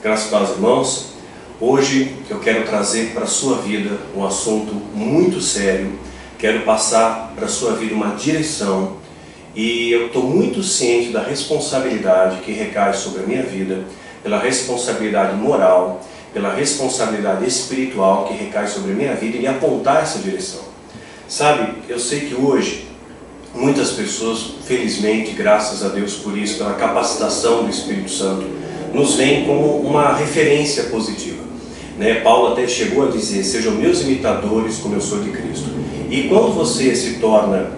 Graças a Deus, irmãos. Hoje eu quero trazer para a sua vida um assunto muito sério. Quero passar para a sua vida uma direção. E eu estou muito ciente da responsabilidade que recai sobre a minha vida, pela responsabilidade moral, pela responsabilidade espiritual que recai sobre a minha vida e apontar essa direção. Sabe, eu sei que hoje muitas pessoas, felizmente, graças a Deus por isso, pela capacitação do Espírito Santo, nos veem como uma referência positiva. Paulo até chegou a dizer: sejam meus imitadores como eu sou de Cristo. E quando você se torna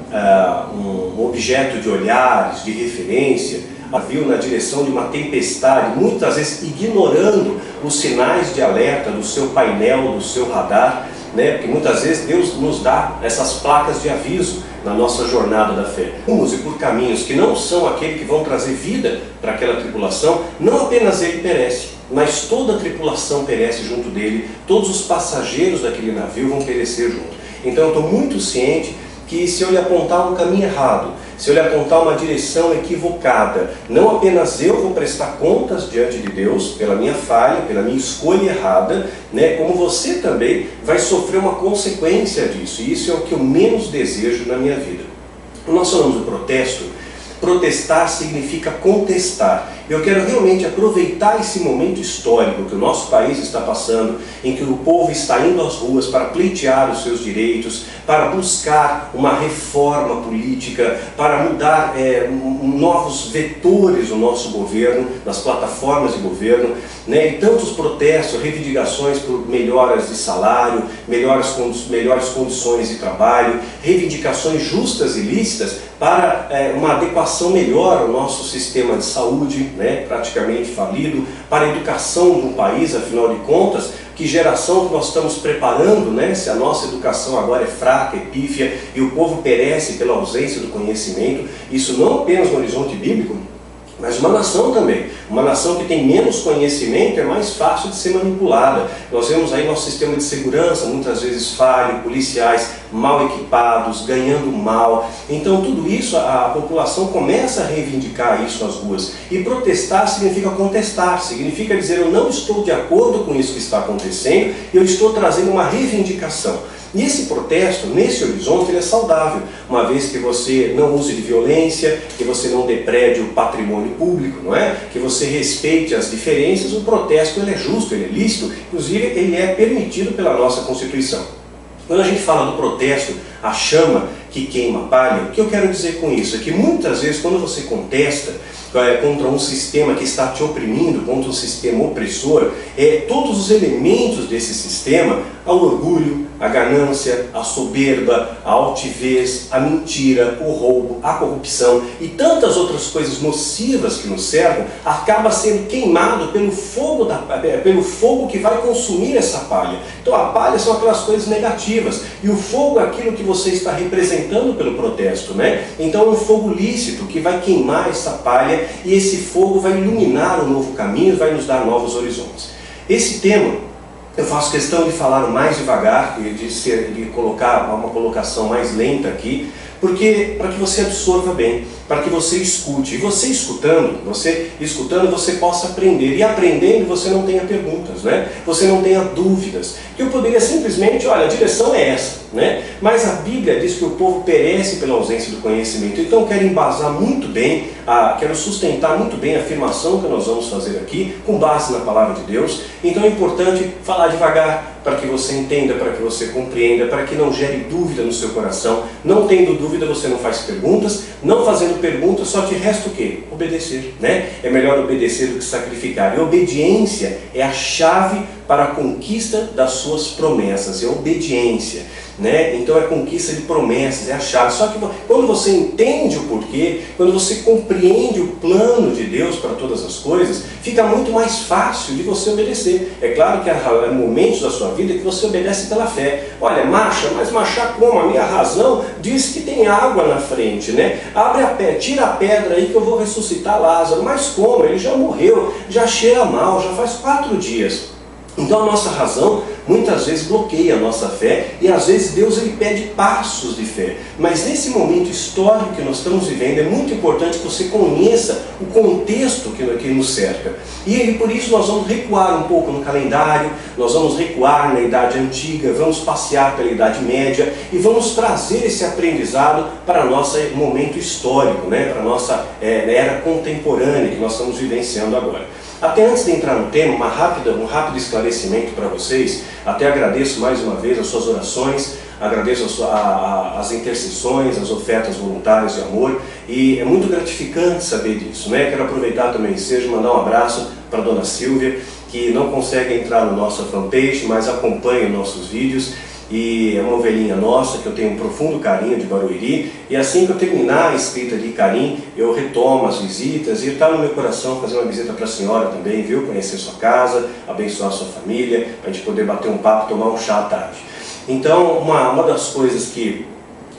um objeto de olhares, de referência, viu na direção de uma tempestade, muitas vezes ignorando os sinais de alerta do seu painel, do seu radar, porque muitas vezes Deus nos dá essas placas de aviso na nossa jornada da fé. Rumos e por caminhos que não são aqueles que vão trazer vida para aquela tripulação, não apenas ele perece, mas toda a tripulação perece junto dele, todos os passageiros daquele navio vão perecer junto. Então eu estou muito ciente que se eu lhe apontar um caminho errado, se eu lhe apontar uma direção equivocada, não apenas eu vou prestar contas diante de Deus pela minha falha, pela minha escolha errada, como você também vai sofrer uma consequência disso. E isso é o que eu menos desejo na minha vida. Nós falamos do protesto. Protestar significa contestar. Eu quero realmente aproveitar esse momento histórico que o nosso país está passando, em que o povo está indo às ruas para pleitear os seus direitos, para buscar uma reforma política, para mudar novos vetores do nosso governo, das plataformas de governo, e tantos protestos, reivindicações por melhoras de salário, melhores condições de trabalho, reivindicações justas e lícitas para uma adequação melhor ao nosso sistema de saúde, praticamente falido, para a educação do país, afinal de contas, que geração que nós estamos preparando, se a nossa educação agora é fraca, é pífia, e o povo perece pela ausência do conhecimento, isso não apenas no horizonte bíblico, mas uma nação também. Uma nação que tem menos conhecimento é mais fácil de ser manipulada. Nós vemos aí nosso sistema de segurança muitas vezes falho, policiais mal equipados, ganhando mal. Então tudo isso, a população começa a reivindicar isso nas ruas. E protestar significa contestar, significa dizer: eu não estou de acordo com isso que está acontecendo, eu estou trazendo uma reivindicação. E esse protesto, nesse horizonte, ele é saudável, uma vez que você não use de violência, que você não deprede o patrimônio público, que você respeite as diferenças. O protesto ele é justo, ele é lícito, inclusive ele é permitido pela nossa Constituição. Quando a gente fala do protesto, a chama que queima a palha, o que eu quero dizer com isso é que muitas vezes quando você contesta contra um sistema que está te oprimindo, contra um sistema opressor, todos os elementos desse sistema, o orgulho, a ganância, a soberba, a altivez, a mentira, o roubo, a corrupção e tantas outras coisas nocivas que nos cercam, acaba sendo queimado pelo fogo que vai consumir essa palha. Então a palha são aquelas coisas negativas e o fogo é aquilo que você está representando pelo protesto, Então é um fogo lícito que vai queimar essa palha e esse fogo vai iluminar um novo caminho, vai nos dar novos horizontes. Esse tema eu faço questão de falar mais devagar, de colocar uma colocação mais lenta aqui, porque para que você absorva bem, para que você escute. E você escutando, você possa aprender. E aprendendo, você não tenha perguntas, Você não tenha dúvidas. Que eu poderia simplesmente, olha, a direção é essa, Mas a Bíblia diz que o povo perece pela ausência do conhecimento. Então eu quero embasar muito bem, quero sustentar muito bem a afirmação que nós vamos fazer aqui, com base na palavra de Deus. Então é importante falar devagar, para que você entenda, para que você compreenda, para que não gere dúvida no seu coração. Não tendo dúvida, você não faz perguntas. Não fazendo perguntas, só te resta o quê? Obedecer, É melhor obedecer do que sacrificar. E obediência é a chave para a conquista das suas promessas. É obediência, Então é conquista de promessas, é a chave. Só que quando você entende o porquê, quando você compreende o plano de Deus para todas as coisas, fica muito mais fácil de você obedecer. É claro que há momentos da sua vida que você obedece pela fé. Olha, mas marchar como? A minha razão diz que tem água na frente, Abre a pedra, tira a pedra aí que eu vou ressuscitar Lázaro. Mas como? Ele já morreu, já cheira mal, já faz 4 dias. Então a nossa razão muitas vezes bloqueia a nossa fé e às vezes Deus ele pede passos de fé. Mas nesse momento histórico que nós estamos vivendo é muito importante que você conheça o contexto que nos cerca. E aí por isso nós vamos recuar um pouco no calendário, nós vamos recuar na Idade Antiga, vamos passear pela Idade Média e vamos trazer esse aprendizado para o nosso momento histórico, né? Para a nossa era contemporânea que nós estamos vivenciando agora. Até antes de entrar no tema, um rápido esclarecimento para vocês. Até agradeço mais uma vez as suas orações, agradeço as intercessões, as ofertas voluntárias de amor, e é muito gratificante saber disso, né? Quero aproveitar também e mandar um abraço para a dona Silvia, que não consegue entrar no nosso fanpage, mas acompanha nossos vídeos. E é uma ovelhinha nossa que eu tenho um profundo carinho de Barueri, e assim que eu terminar a escrita de Carim, eu retomo as visitas, e está no meu coração fazer uma visita para a senhora também, viu? Conhecer sua casa, abençoar sua família, para a gente poder bater um papo, tomar um chá à tarde. Então, uma das coisas que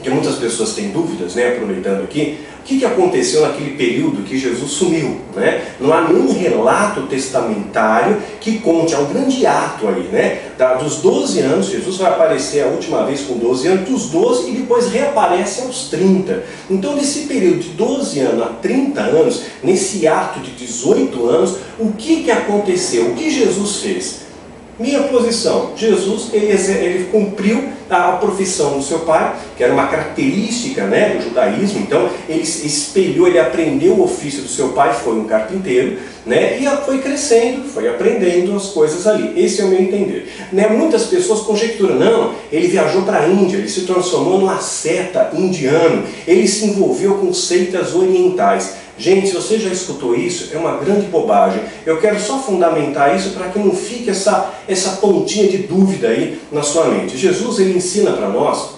muitas pessoas têm dúvidas, né, aproveitando aqui, o que aconteceu naquele período que Jesus sumiu, né? Não há nenhum relato testamentário que conte, é um grande ato aí, né? Dos 12 anos, Jesus vai aparecer a última vez com 12 anos, dos 12 e depois reaparece aos 30. Então nesse período de 12 anos a 30 anos, nesse ato de 18 anos, o que aconteceu? O que Jesus fez? Minha posição, Jesus ele cumpriu a profissão do seu pai, que era uma característica, né, do judaísmo. Então ele espelhou, ele aprendeu o ofício do seu pai, foi um carpinteiro, né, e foi crescendo, foi aprendendo as coisas ali. Esse é o meu entender, né? Muitas pessoas conjecturam, não, ele viajou para a Índia, ele se transformou num asceta indiano, ele se envolveu com seitas orientais. Gente, se você já escutou isso, é uma grande bobagem. Eu quero só fundamentar isso para que não fique essa pontinha de dúvida aí na sua mente. Jesus ele ensina para nós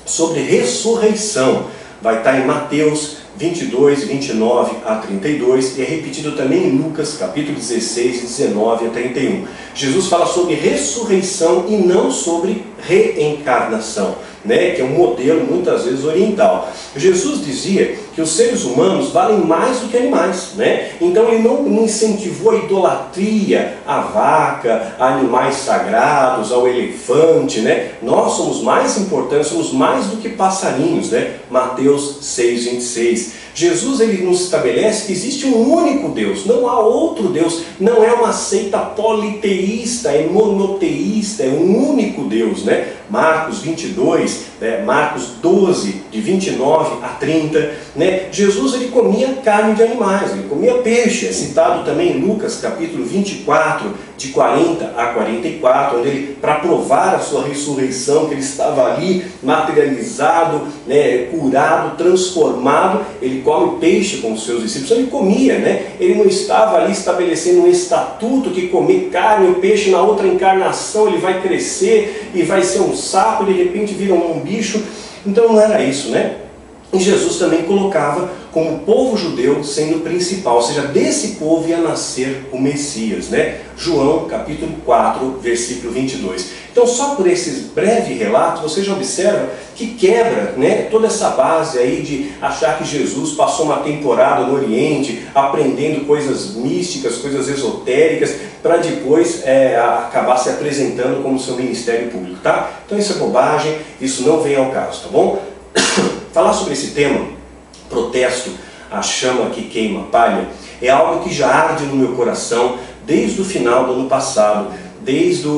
sobre ressurreição. Vai estar em Mateus 22, 29 a 32 e é repetido também em Lucas capítulo 16, 19 a 31. Jesus fala sobre ressurreição e não sobre reencarnação, né, que é um modelo muitas vezes oriental. Jesus dizia que os seres humanos valem mais do que animais, né? Então ele não incentivou a idolatria à vaca, a animais sagrados, ao elefante, né? Nós somos mais importantes, somos mais do que passarinhos, né? Mateus 6, 26. Jesus ele nos estabelece que existe um único Deus, não há outro Deus, não é uma seita politeísta, é monoteísta, é um único Deus, né? Marcos 22, né? Marcos 12, de 29 a 30, né? Jesus ele comia carne de animais, ele comia peixe, é citado também em Lucas capítulo 24, de 40 a 44, onde ele, para provar a sua ressurreição, que ele estava ali materializado, né, curado, transformado, ele come peixe com os seus discípulos. Ele comia, né? Ele não estava ali estabelecendo um estatuto que comer carne ou peixe na outra encarnação ele vai crescer e vai ser um sapo e de repente vira um bicho. Então não era isso, né? E Jesus também colocava como o povo judeu sendo o principal, ou seja, desse povo ia nascer o Messias, né? João capítulo 4, versículo 22. Então só por esses breves relatos você já observa que quebra, né, toda essa base aí de achar que Jesus passou uma temporada no Oriente aprendendo coisas místicas, coisas esotéricas, para depois acabar se apresentando como seu ministério público, tá? Então isso é bobagem, isso não vem ao caso, tá bom? Falar sobre esse tema, protesto, a chama que queima a palha, é algo que já arde no meu coração desde o final do ano passado, desde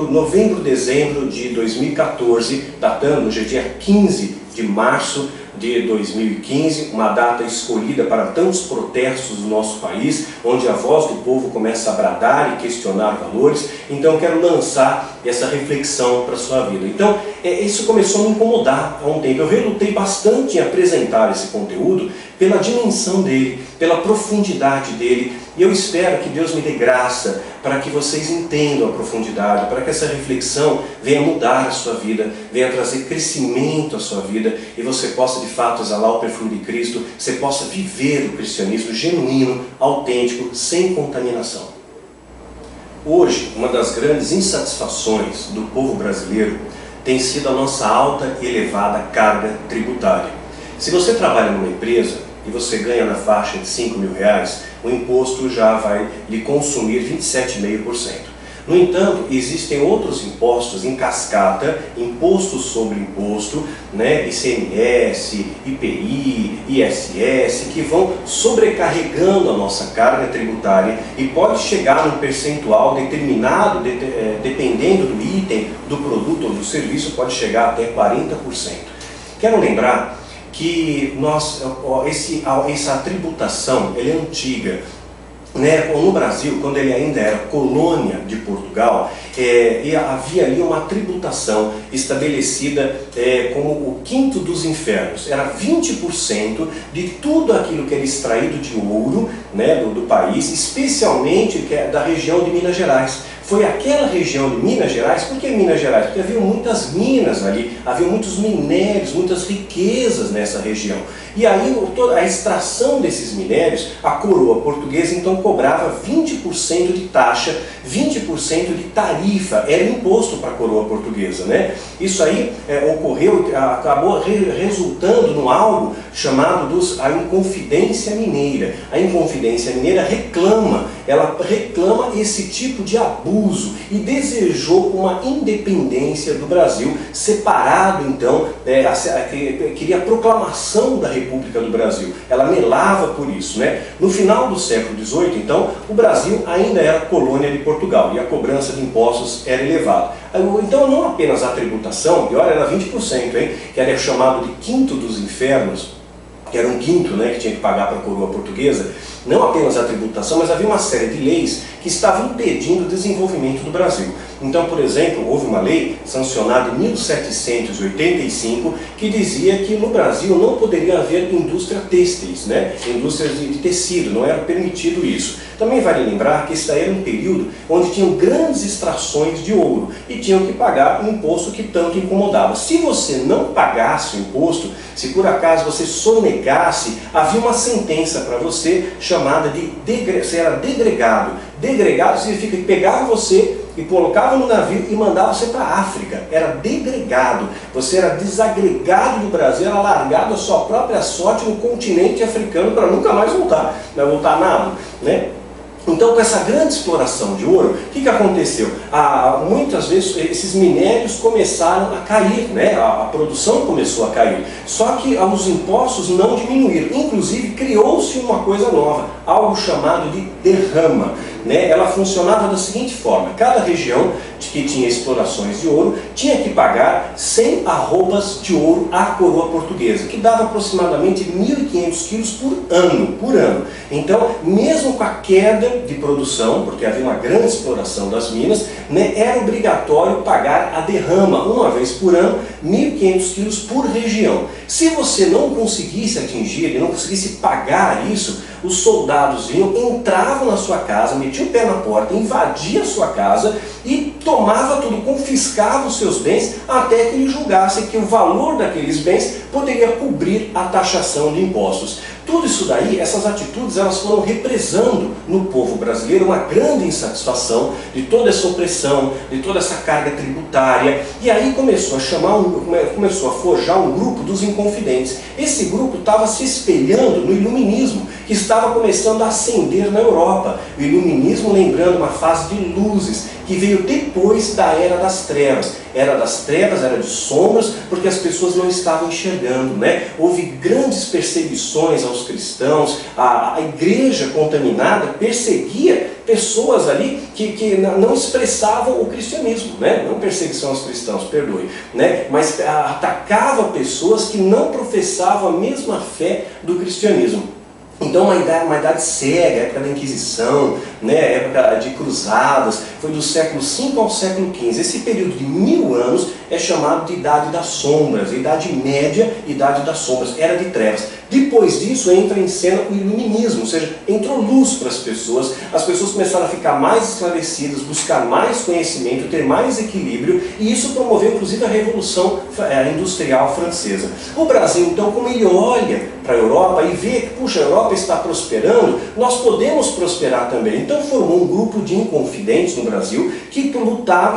novembro, dezembro de 2014, datando hoje é dia 15 de março de 2015, uma data escolhida para tantos protestos do nosso país, onde a voz do povo começa a bradar e questionar valores. Então quero lançar essa reflexão para a sua vida. Então isso começou a me incomodar há um tempo. Eu relutei bastante em apresentar esse conteúdo pela dimensão dele, pela profundidade dele, e eu espero que Deus me dê graça para que vocês entendam a profundidade, para que essa reflexão venha mudar a sua vida, venha trazer crescimento à sua vida, e você possa de fato exalar o perfume de Cristo, você possa viver o cristianismo genuíno, autêntico, sem contaminação. Hoje, uma das grandes insatisfações do povo brasileiro tem sido a nossa alta e elevada carga tributária. Se você trabalha numa empresa e você ganha na faixa de R$5.000, o imposto já vai lhe consumir 27,5%. No entanto, existem outros impostos em cascata, imposto sobre imposto, né, ICMS, IPI, ISS, que vão sobrecarregando a nossa carga tributária e pode chegar num percentual determinado, dependendo do item, do produto ou do serviço, pode chegar até 40%. Quero lembrar que essa tributação ela é antiga. No Brasil, quando ele ainda era colônia de Portugal, havia ali uma tributação estabelecida como o quinto dos infernos. Era 20% de tudo aquilo que era extraído de ouro, né, do país, especialmente da região de Minas Gerais. Foi aquela região de Minas Gerais. Por que Minas Gerais? Porque havia muitas minas ali, havia muitos minérios, muitas riquezas nessa região. E aí toda a extração desses minérios, a coroa portuguesa então cobrava 20% de taxa, 20% de tarifa, era imposto para a coroa portuguesa, né? Isso aí acabou resultando num algo chamado a Inconfidência Mineira. A Inconfidência Mineira reclama esse tipo de abuso e desejou uma independência do Brasil, separado então, queria a proclamação da República do Brasil. Ela melava por isso, né? No final do século XVIII, então, o Brasil ainda era colônia de Portugal e a cobrança de impostos era elevada. Então, não apenas a tributação, pior, era 20%, hein? Que era chamado de quinto dos infernos, que era um quinto, né, que tinha que pagar para a coroa portuguesa. Não apenas a tributação, mas havia uma série de leis que estavam impedindo o desenvolvimento do Brasil. Então, por exemplo, houve uma lei sancionada em 1785 que dizia que no Brasil não poderia haver indústria têxteis, né? Indústrias de tecido, não era permitido isso. Também vale lembrar que esse daí era um período onde tinham grandes extrações de ouro e tinham que pagar um imposto que tanto incomodava. Se você não pagasse o imposto, se por acaso você sonegasse, havia uma sentença para você chamada de você era degregado. Degregado significa que pegava você e colocava no navio e mandava você para a África. Era degregado. Você era desagregado do Brasil, era largado à sua própria sorte no continente africano para nunca mais voltar. Não vai voltar nada, né? Então, com essa grande exploração de ouro, o que aconteceu? Muitas vezes esses minérios começaram a cair, né? A produção começou a cair. Só que os impostos não diminuíram. Inclusive, criou-se uma coisa nova, algo chamado de derrama. Né? Ela funcionava da seguinte forma: cada região que tinha explorações de ouro tinha que pagar 100 arrobas de ouro à coroa portuguesa, que dava aproximadamente 1.500 quilos por ano. Então, mesmo com a queda de produção, porque havia uma grande exploração das minas, né, era obrigatório pagar a derrama, uma vez por ano, 1.500 quilos por região. Se você não conseguisse atingir e não conseguisse pagar isso, os soldados vinham, entravam na sua casa, metiam o pé na porta, invadiam a sua casa e tomava tudo, confiscava os seus bens, até que ele julgasse que o valor daqueles bens poderia cobrir a taxação de impostos. Tudo isso daí, essas atitudes, elas foram represando no povo brasileiro uma grande insatisfação de toda essa opressão, de toda essa carga tributária, e aí começou a forjar um grupo dos inconfidentes. Esse grupo estava se espelhando no iluminismo, que estava começando a ascender na Europa. O iluminismo, lembrando, uma fase de luzes, que veio depois da Era das Trevas. Era das trevas, era de sombras, porque as pessoas não estavam enxergando, né? Houve grandes perseguições aos cristãos, a igreja contaminada perseguia pessoas ali que não expressavam o cristianismo, né? Não perseguição aos cristãos, perdoe, né? Mas atacava pessoas que não professavam a mesma fé do cristianismo. Então uma idade cega, época da Inquisição, né, época de cruzadas, foi do século V ao século XV. Esse período de 1000 anos é chamado de Idade das Sombras, Idade Média, Idade das Sombras, Era de Trevas. Depois disso entra em cena o iluminismo, ou seja, entrou luz para as pessoas começaram a ficar mais esclarecidas, buscar mais conhecimento, ter mais equilíbrio, e isso promoveu inclusive a Revolução Industrial Francesa. O Brasil, então, como ele olha para a Europa e vê que, puxa, a Europa está prosperando, nós podemos prosperar também. Então formou um grupo de inconfidentes no Brasil que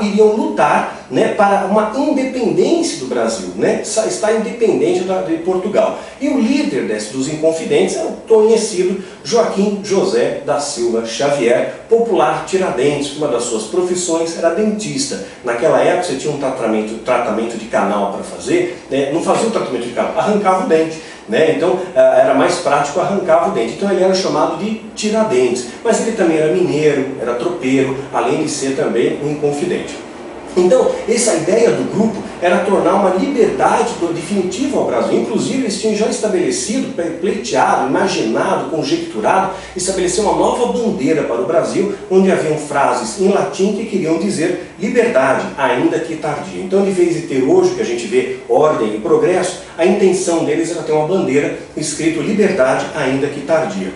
iriam lutar, né, para uma independência do Brasil, né, está independente de Portugal. E o líder dos Inconfidentes é o conhecido Joaquim José da Silva Xavier, popular Tiradentes. Uma das suas profissões era dentista. Naquela época você tinha um tratamento de canal para fazer, né, não fazia o tratamento de canal, arrancava o dente. Né? Então era mais prático, arrancava o dente. Então ele era chamado de Tiradentes. Mas ele também era mineiro, era tropeiro, além de ser também um inconfidente. Então, essa ideia do grupo era tornar uma liberdade definitiva ao Brasil. Inclusive, eles tinham já estabelecido, pleiteado, imaginado, conjecturado, estabelecer uma nova bandeira para o Brasil, onde haviam frases em latim que queriam dizer liberdade, ainda que tardia. Então, de vez de ter hoje, que a gente vê ordem e progresso, a intenção deles era ter uma bandeira escrito liberdade, ainda que tardia.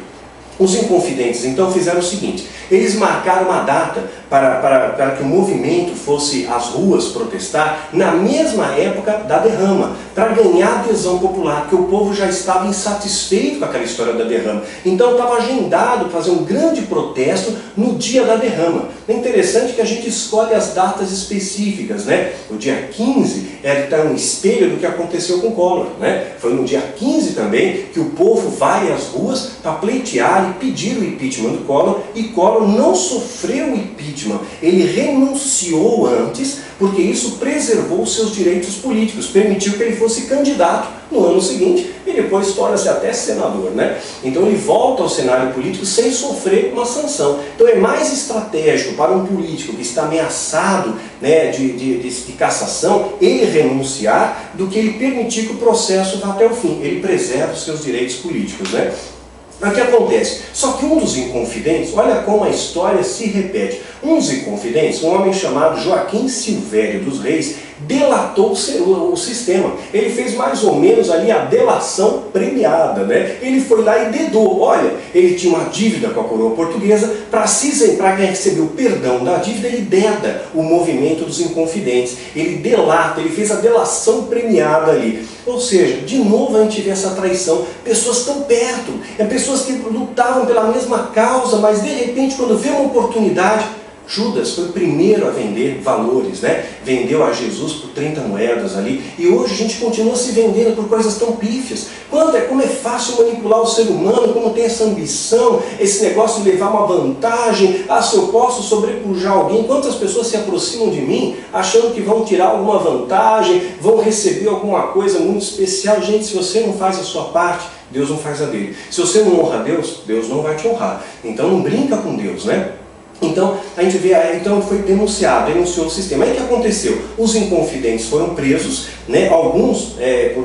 Os Inconfidentes, então, fizeram o seguinte: eles marcaram uma data para que o movimento fosse às ruas protestar na mesma época da derrama, para ganhar adesão popular, porque o povo já estava insatisfeito com aquela história da derrama. Então estava agendado fazer um grande protesto no dia da derrama. É interessante que a gente escolhe as datas específicas, né? O dia 15 é um espelho do que aconteceu com Collor, né? Foi no dia 15 também que o povo vai às ruas para pleitear e pedir o impeachment do Collor, e Collor não sofreu o impeachment, ele renunciou antes, porque isso preservou os seus direitos políticos, permitiu que ele fosse candidato no ano seguinte e depois torna-se até senador, né? Então ele volta ao cenário político sem sofrer uma sanção. Então é mais estratégico para um político que está ameaçado, né, de cassação, ele renunciar, do que ele permitir que o processo vá até o fim. Ele preserva os seus direitos políticos, né? Mas o que acontece? Só que um dos Inconfidentes, olha como a história se repete. Um dos Inconfidentes, um homem chamado Joaquim Silvério dos Reis, delatou o sistema. Ele fez mais ou menos ali a delação premiada, né? Ele foi lá e dedou. Olha, ele tinha uma dívida com a coroa portuguesa, para receber o perdão da dívida, ele deda o movimento dos Inconfidentes. Ele delata, ele fez a delação premiada ali. Ou seja, de novo a gente vê essa traição. Pessoas tão perto, pessoas que lutavam pela mesma causa, mas de repente, quando vê uma oportunidade, Judas foi o primeiro a vender valores, né? Vendeu a Jesus por 30 moedas ali. E hoje a gente continua se vendendo por coisas tão pífias. Como é fácil manipular o ser humano, como tem essa ambição, esse negócio de levar uma vantagem. Ah, se eu posso sobrepujar alguém, quantas pessoas se aproximam de mim achando que vão tirar alguma vantagem, vão receber alguma coisa muito especial. Gente, se você não faz a sua parte, Deus não faz a dele. Se você não honra Deus, Deus não vai te honrar. Então não brinca com Deus, né? Então, a gente vê, então foi denunciou o sistema. Aí o que aconteceu? Os Inconfidentes foram presos, né, alguns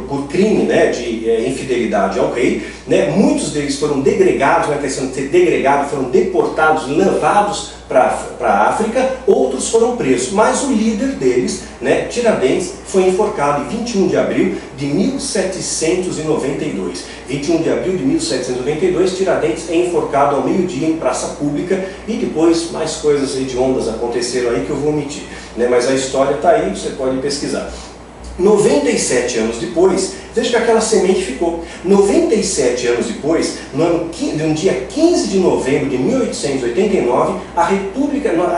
por crime, né, de infidelidade ao rei, né, muitos deles foram degregados, na questão de ser degregado, foram deportados, levados para a África, outros foram presos, mas o líder deles, né, Tiradentes, foi enforcado em 21 de abril de 1792. 21 de abril de 1792, Tiradentes é enforcado ao meio-dia em praça pública, e depois mais coisas hediondas aconteceram aí que eu vou omitir, né, mas a história está aí, você pode pesquisar. 97 anos depois, veja que aquela semente ficou. 97 anos depois, no dia 15 de novembro de 1889,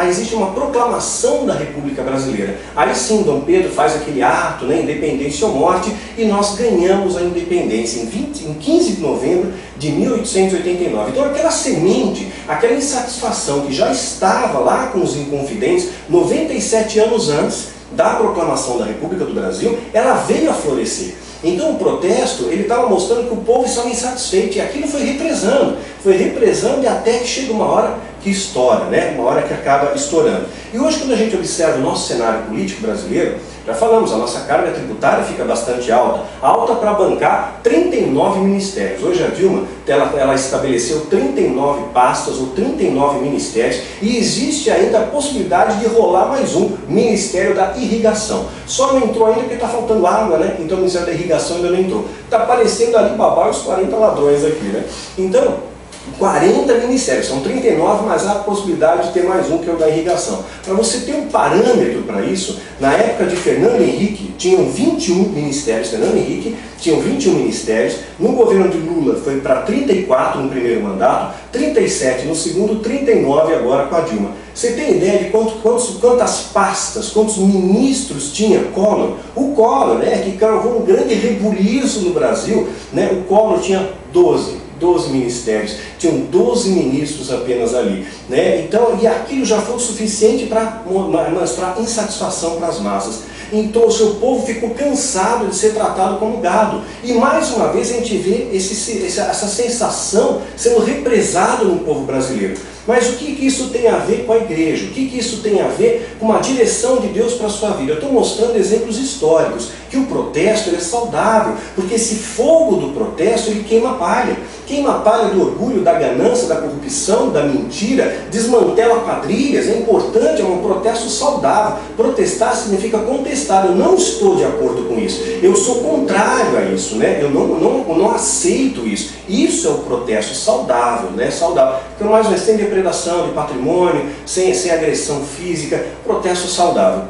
existe uma proclamação da República Brasileira. Aí sim, Dom Pedro faz aquele ato, né, independência ou morte, e nós ganhamos a independência em 15 de novembro de 1889. Então aquela semente, aquela insatisfação que já estava lá com os Inconfidentes 97 anos antes da proclamação da República do Brasil, ela veio a florescer. Então o protesto, ele estava mostrando que o povo estava insatisfeito, e aquilo foi represando e até que chega uma hora que estoura, né? Uma hora que acaba estourando. E hoje, quando a gente observa o nosso cenário político brasileiro, já falamos, a nossa carga tributária fica bastante alta para bancar 39 ministérios. Hoje a Dilma, ela estabeleceu 39 pastas ou 39 ministérios, e existe ainda a possibilidade de rolar mais um, Ministério da Irrigação. Só não entrou ainda porque está faltando água, né? Então o Ministério da Irrigação ainda não entrou. Está parecendo ali Babá e os 40 ladrões aqui, né? Então, 40 ministérios, são 39, mas há a possibilidade de ter mais um, que é o da irrigação. Para você ter um parâmetro para isso, na época de Fernando Henrique, tinham 21 ministérios, Fernando Henrique tinham 21 ministérios, no governo de Lula foi para 34 no primeiro mandato, 37 no segundo, 39 agora com a Dilma. Você tem ideia de quantas pastas, quantos ministros tinha Collor? O Collor, né, que causou um grande rebuliço no Brasil, né, o Collor tinha 12 ministérios, tinham 12 ministros apenas ali, né? Então, e aquilo já foi o suficiente para mostrar insatisfação para as massas. Então o seu povo ficou cansado de ser tratado como gado. E mais uma vez a gente vê essa sensação sendo represada no povo brasileiro. Mas o que isso tem a ver com a igreja? O que isso tem a ver com uma direção de Deus para a sua vida? Eu estou mostrando exemplos históricos, que o protesto ele é saudável, porque esse fogo do protesto ele queima a palha. Queima a palha do orgulho, da ganância, da corrupção, da mentira, desmantela quadrilhas, é importante, é um protesto saudável. Protestar significa contestar, eu não estou de acordo com isso, eu sou contrário a isso, né? Eu não aceito isso. Isso é o protesto saudável, né? Saudável. Então, mais uma vez, sem depredação de patrimônio, sem agressão física, protesto saudável.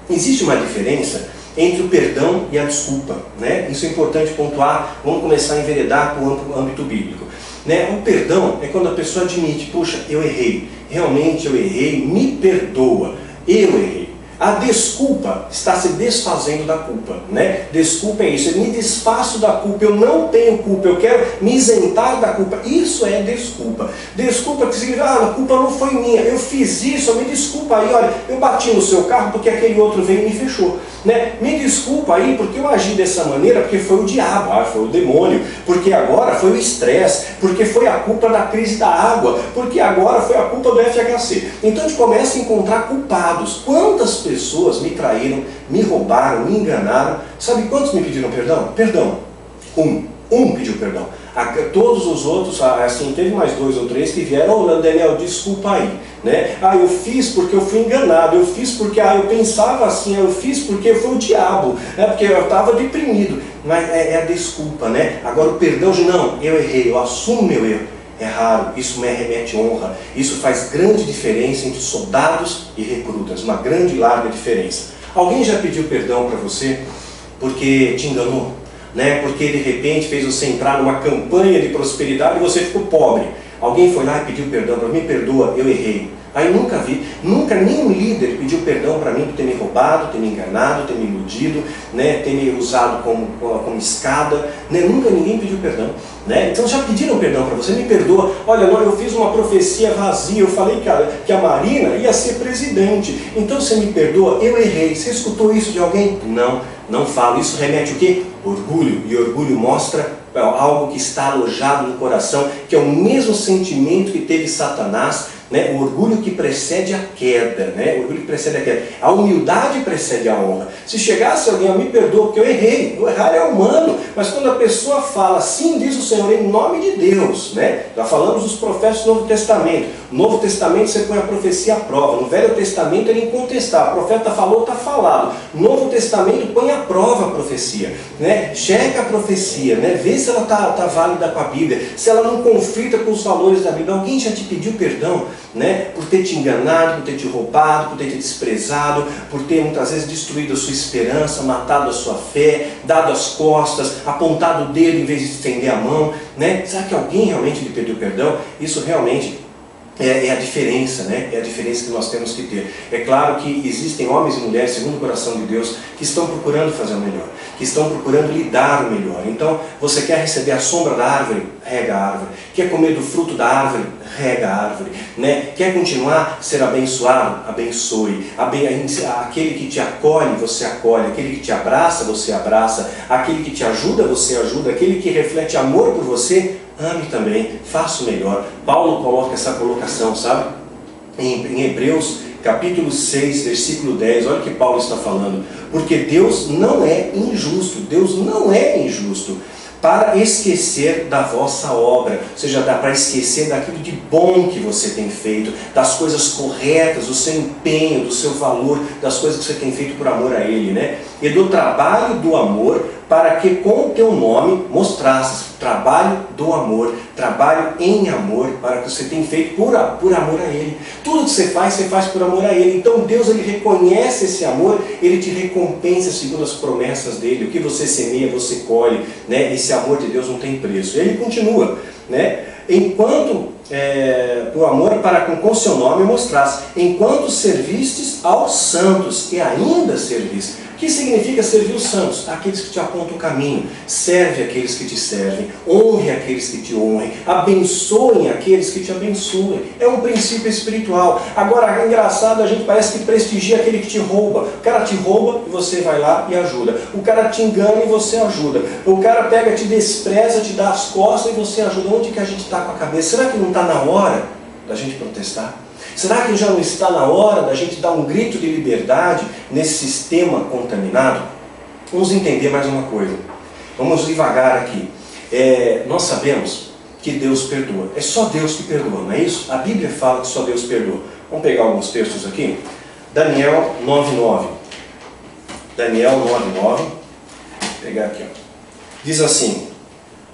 Existe uma diferença entre o perdão e a desculpa, né? Isso é importante pontuar. Vamos começar a enveredar para o âmbito bíblico, né? O perdão é quando a pessoa admite, puxa, eu errei, realmente eu errei, me perdoa, eu errei. A desculpa está se desfazendo da culpa, né? Desculpa é isso, eu me desfaço da culpa, eu não tenho culpa, eu quero me isentar da culpa. Isso é desculpa. Desculpa que significa, a culpa não foi minha, eu fiz isso, me desculpa aí, olha, eu bati no seu carro porque aquele outro veio e me fechou, né? Me desculpa aí porque eu agi dessa maneira, porque foi o diabo, foi o demônio, porque agora foi o estresse, porque foi a culpa da crise da água, porque agora foi a culpa do FHC. Então a gente começa a encontrar culpados. Quantas pessoas me traíram, me roubaram, me enganaram? Sabe quantos me pediram perdão? Perdão. Um pediu perdão. Todos os outros, assim, teve mais 2 ou 3 que vieram, Daniel, desculpa aí, né? Eu fiz porque eu fui enganado, eu fiz porque eu pensava assim, eu fiz porque foi o diabo, né? Porque eu estava deprimido. Mas é a desculpa, né? Agora o perdão de não, eu errei, eu assumo meu erro. É raro, isso me remete honra, isso faz grande diferença entre soldados e recrutas, uma grande e larga diferença. Alguém já pediu perdão para você porque te enganou, né? Porque de repente fez você entrar numa campanha de prosperidade e você ficou pobre. Alguém foi lá e pediu perdão para mim, perdoa, eu errei. Aí nunca nenhum líder pediu perdão para mim por ter me roubado, ter me enganado, ter me iludido, né, ter me usado como escada, né, nunca ninguém pediu perdão, né? Então já pediram perdão para você, me perdoa, olha, não, eu fiz uma profecia vazia, eu falei que a Marina ia ser presidente, então você me perdoa, eu errei. Você escutou isso de alguém? Não falo. Isso remete o quê? Orgulho, e orgulho mostra algo que está alojado no coração, que é o mesmo sentimento que teve Satanás, né? O orgulho que precede a queda, né? O orgulho que precede a queda. A humildade precede a honra. Se chegasse alguém, me perdoa porque eu errei. O errar é humano, mas quando a pessoa fala, sim, diz o Senhor, em nome de Deus, né? Já falamos dos profetas do Novo Testamento. No Novo Testamento você põe a profecia à prova. No Velho Testamento ele incontestável. O profeta falou, está falado. No Novo Testamento põe à prova a profecia, né? Checa a profecia, né? Vê se ela está válida com a Bíblia, se ela não conflita com os valores da Bíblia. Alguém já te pediu perdão, né? Por ter te enganado, por ter te roubado, por ter te desprezado, por ter muitas vezes destruído a sua esperança, matado a sua fé, dado as costas, apontado o dedo em vez de estender a mão, né? Será que alguém realmente lhe pediu perdão? Isso realmente é a diferença, né? É a diferença que nós temos que ter. É claro que existem homens e mulheres, segundo o coração de Deus, que estão procurando fazer o melhor, que estão procurando lhe dar o melhor. Então, você quer receber a sombra da árvore? Rega a árvore. Quer comer do fruto da árvore? Rega a árvore, né? Quer continuar a ser abençoado? Abençoe. Aquele que te acolhe, você acolhe. Aquele que te abraça, você abraça. Aquele que te ajuda, você ajuda. Aquele que reflete amor por você, ame também, faça o melhor. Paulo coloca essa colocação, sabe? Em Hebreus, capítulo 6, versículo 10, olha o que Paulo está falando. Porque Deus não é injusto, Deus não é injusto para esquecer da vossa obra, ou seja, para esquecer daquilo de bom que você tem feito, das coisas corretas, do seu empenho, do seu valor, das coisas que você tem feito por amor a Ele, né? E do trabalho do amor para que com o teu nome mostrasses trabalho do amor, trabalho em amor, para que você tenha feito por amor a Ele. Tudo que você faz por amor a Ele. Então Deus, Ele reconhece esse amor, Ele te recompensa segundo as promessas dEle. O que você semeia, você colhe, né? Esse amor de Deus não tem preço. Ele continua, né? Enquanto o amor para com seu nome mostrasse, enquanto servistes aos santos e ainda servis. O que significa servir os santos? Aqueles que te apontam o caminho. Serve aqueles que te servem. Honre aqueles que te honrem. Abençoem aqueles que te abençoem. É um princípio espiritual. Agora, é engraçado, a gente parece que prestigia aquele que te rouba. O cara te rouba e você vai lá e ajuda. O cara te engana e você ajuda. O cara pega, te despreza, te dá as costas e você ajuda. Onde que a gente está com a cabeça? Será que não está na hora da gente protestar? Será que já não está na hora da gente dar um grito de liberdade nesse sistema contaminado? Vamos entender mais uma coisa. Vamos devagar aqui. Nós sabemos que Deus perdoa. É só Deus que perdoa, não é isso? A Bíblia fala que só Deus perdoa. Vamos pegar alguns textos aqui. Daniel 9:9. Daniel 9:9. Vou pegar aqui, ó. Diz assim: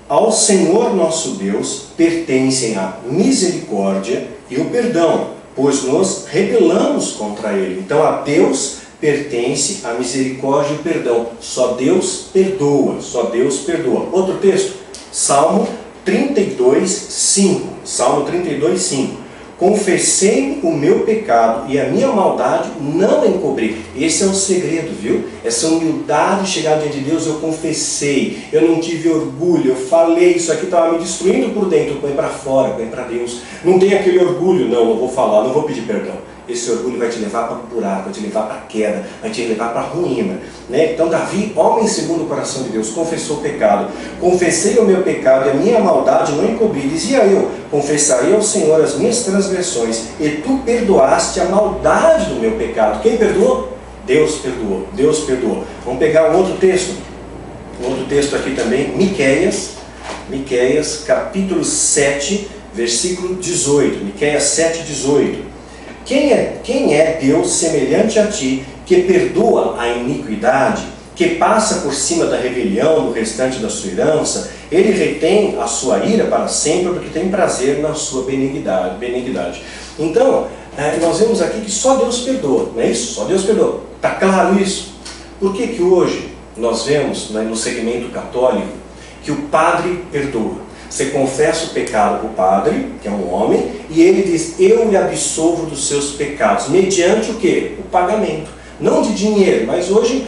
ao Senhor nosso Deus pertencem a misericórdia e o perdão, pois nos rebelamos contra Ele. Então a Deus pertence a misericórdia e o perdão. Só Deus perdoa, só Deus perdoa. Outro texto, Salmo 32:5. Salmo 32:5. Confessei o meu pecado e a minha maldade não encobri. Esse é o segredo, viu? Essa humildade, chegar diante de Deus, eu confessei, eu não tive orgulho, eu falei, isso aqui estava me destruindo por dentro, põe para fora, põe para Deus. Não tem aquele orgulho, não vou falar, não vou pedir perdão. Esse orgulho vai te levar para o buraco, vai te levar para a queda, vai te levar para a ruína, né? Então Davi, homem segundo o coração de Deus, confessou o pecado. Confessei o meu pecado e a minha maldade não encobri. Dizia eu, confessarei ao Senhor as minhas transgressões, e tu perdoaste a maldade do meu pecado. Quem perdoou? Deus perdoou. Deus perdoou. Vamos pegar um outro texto. Um outro texto aqui também, Miqueias capítulo 7, versículo 18. Miqueias 7:18. Quem é Deus semelhante a ti, que perdoa a iniquidade, que passa por cima da rebelião no restante da sua herança? Ele retém a sua ira para sempre, porque tem prazer na sua benignidade. Então, nós vemos aqui que só Deus perdoa, não é isso? Só Deus perdoa. Está claro isso? Por que hoje nós vemos, né, no segmento católico, que o padre perdoa? Você confessa o pecado para o padre, que é um homem, e ele diz, eu lhe absolvo dos seus pecados. Mediante o quê? O pagamento. Não de dinheiro, mas hoje,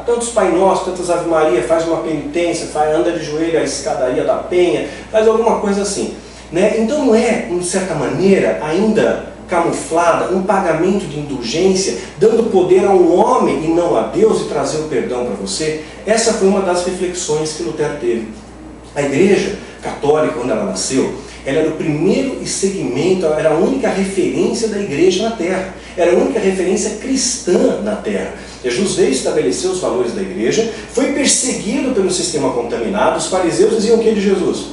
tantos Pai Nosso, tantas Ave Maria, faz uma penitência, anda de joelho à escadaria da penha, faz alguma coisa assim, né? Então não é, de certa maneira, ainda camuflada, um pagamento de indulgência, dando poder a um homem e não a Deus, e trazer o perdão para você? Essa foi uma das reflexões que Lutero teve. A Igreja Católica, quando ela nasceu, ela era o primeiro segmento, era a única referência da Igreja na Terra. Era a única referência cristã na Terra. Jesus veio estabelecer os valores da Igreja, foi perseguido pelo sistema contaminado. Os fariseus diziam o que de Jesus?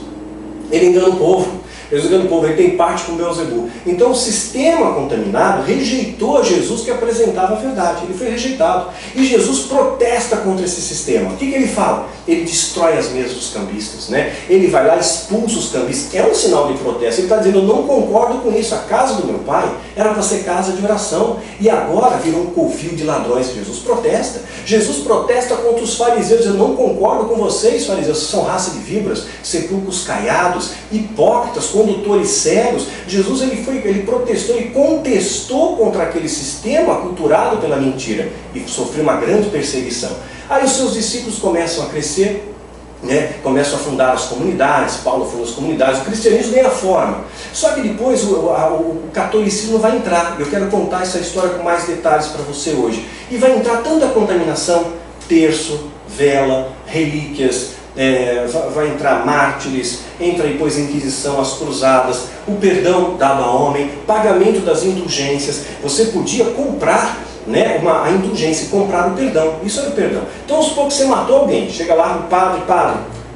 Ele engana o povo. Jesus engana o povo, ele tem parte com Beelzebul. Então o sistema contaminado rejeitou Jesus, que apresentava a verdade. Ele foi rejeitado. E Jesus protesta contra esse sistema. O que ele fala? Ele destrói as mesas dos cambistas, né? Ele vai lá e expulsa os cambistas. É um sinal de protesto. Ele está dizendo, eu não concordo com isso. A casa do meu pai era para ser casa de oração. E agora virou um covil de ladrões. Jesus protesta. Jesus protesta contra os fariseus. Eu não concordo com vocês, fariseus. Vocês são raça de víboras, sepulcros caiados, hipócritas, condutores cegos. Jesus ele protestou e contestou contra aquele sistema culturado pela mentira e sofreu uma grande perseguição. Aí os seus discípulos começam a crescer, né? Começam a fundar as comunidades. Paulo fundou as comunidades, o cristianismo ganha forma. Só que depois o catolicismo vai entrar. Eu quero contar essa história com mais detalhes para você hoje. E vai entrar tanta contaminação, terço, vela, relíquias, vai entrar mártires, entra depois a Inquisição, as cruzadas, o perdão dado a homem, pagamento das indulgências. Você podia comprar, né, a indulgência, comprar o perdão. Isso era o perdão. Então, aos poucos você matou alguém, chega lá no padre,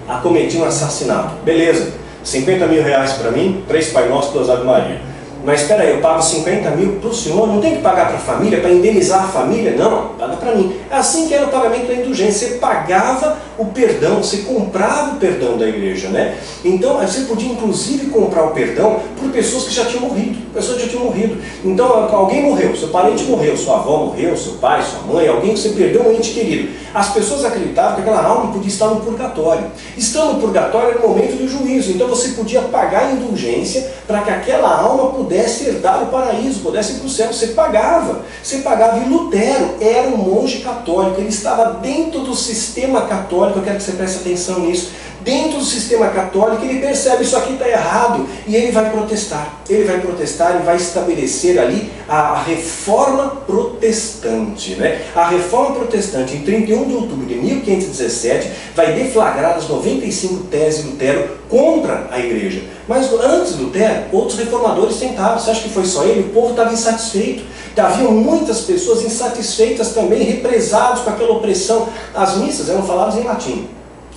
acometi um assassinato. Beleza, 50 mil reais para mim, 3 Pai Nosso, 2 Ave Maria. Mas espera aí, eu pago 50 mil para o senhor, não tem que pagar para a família, para indenizar a família? Não, paga para mim. É assim que era o pagamento da indulgência, você pagava o perdão, você comprava o perdão da igreja, né? Então você podia inclusive comprar o perdão por pessoas que já tinham morrido, Então alguém morreu, seu parente morreu, sua avó morreu, seu pai, sua mãe, alguém que você perdeu um ente querido. As pessoas acreditavam que aquela alma podia estar no purgatório. Estando no purgatório era o momento do juízo, então você podia pagar a indulgência para que aquela alma pudesse herdar o paraíso, pudesse ir para o céu. Você pagava. E Lutero era um monge católico, ele estava dentro do sistema católico, eu quero que você preste atenção nisso. Dentro do sistema católico, ele percebe isso aqui está errado e ele vai protestar. Ele vai estabelecer ali a reforma protestante, né? A reforma protestante, em 31 de outubro de 1517, vai deflagrar as 95 teses de Lutero contra a igreja. Mas antes de Lutero, outros reformadores tentaram. Você acha que foi só ele? O povo estava insatisfeito. Haviam muitas pessoas insatisfeitas também, represados com aquela opressão. As missas eram faladas em latim.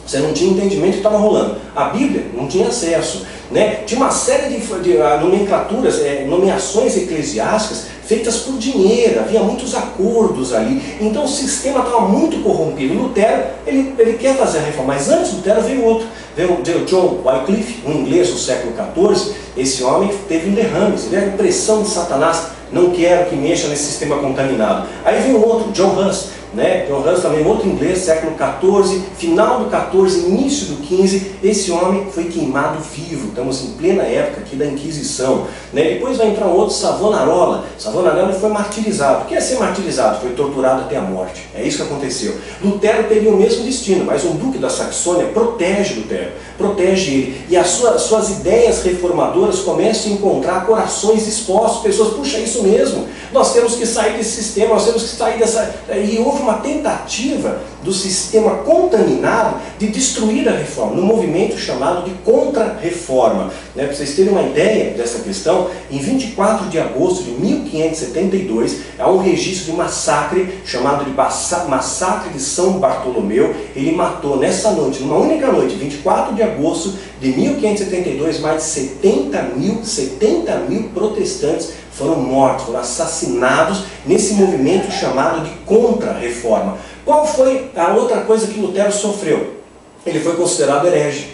Você não tinha entendimento do que estava rolando. A Bíblia não tinha acesso, né? Tinha uma série de nomenclaturas, nomeações eclesiásticas feitas por dinheiro, havia muitos acordos ali. Então o sistema estava muito corrompido. Lutero, ele quer fazer a reforma, mas antes de Lutero veio outro. Veio John Wycliffe, um inglês do século XIV. Esse homem teve um derrame, ele era a impressão de Satanás. Não quero que mexa nesse sistema contaminado. Aí veio outro, John Huss, né? John Huss também, outro inglês, século XIV, final do XIV, início do XV, esse homem foi queimado vivo. Estamos em plena época aqui da Inquisição, né? Depois vai entrar um outro, Savonarola. Savonarola foi martirizado. O que é ser martirizado? Foi torturado até a morte. É isso que aconteceu. Lutero teria o mesmo destino, mas um duque da Saxônia protege Lutero, protege ele. E as suas ideias reformadoras começam a encontrar corações expostos, pessoas, puxa, isso mesmo, nós temos que sair desse sistema, nós temos que sair dessa... E houve uma tentativa do sistema contaminado de destruir a reforma, num movimento chamado de contra-reforma. Né? Para vocês terem uma ideia dessa questão, em 24 de agosto de 1572, há um registro de um massacre chamado de Massacre de São Bartolomeu. Ele matou nessa noite, numa única noite, 24 de agosto de 1572, mais de 70 mil protestantes foram mortos, foram assassinados nesse movimento chamado de contra-reforma. Qual foi a outra coisa que Lutero sofreu? Ele foi considerado herege.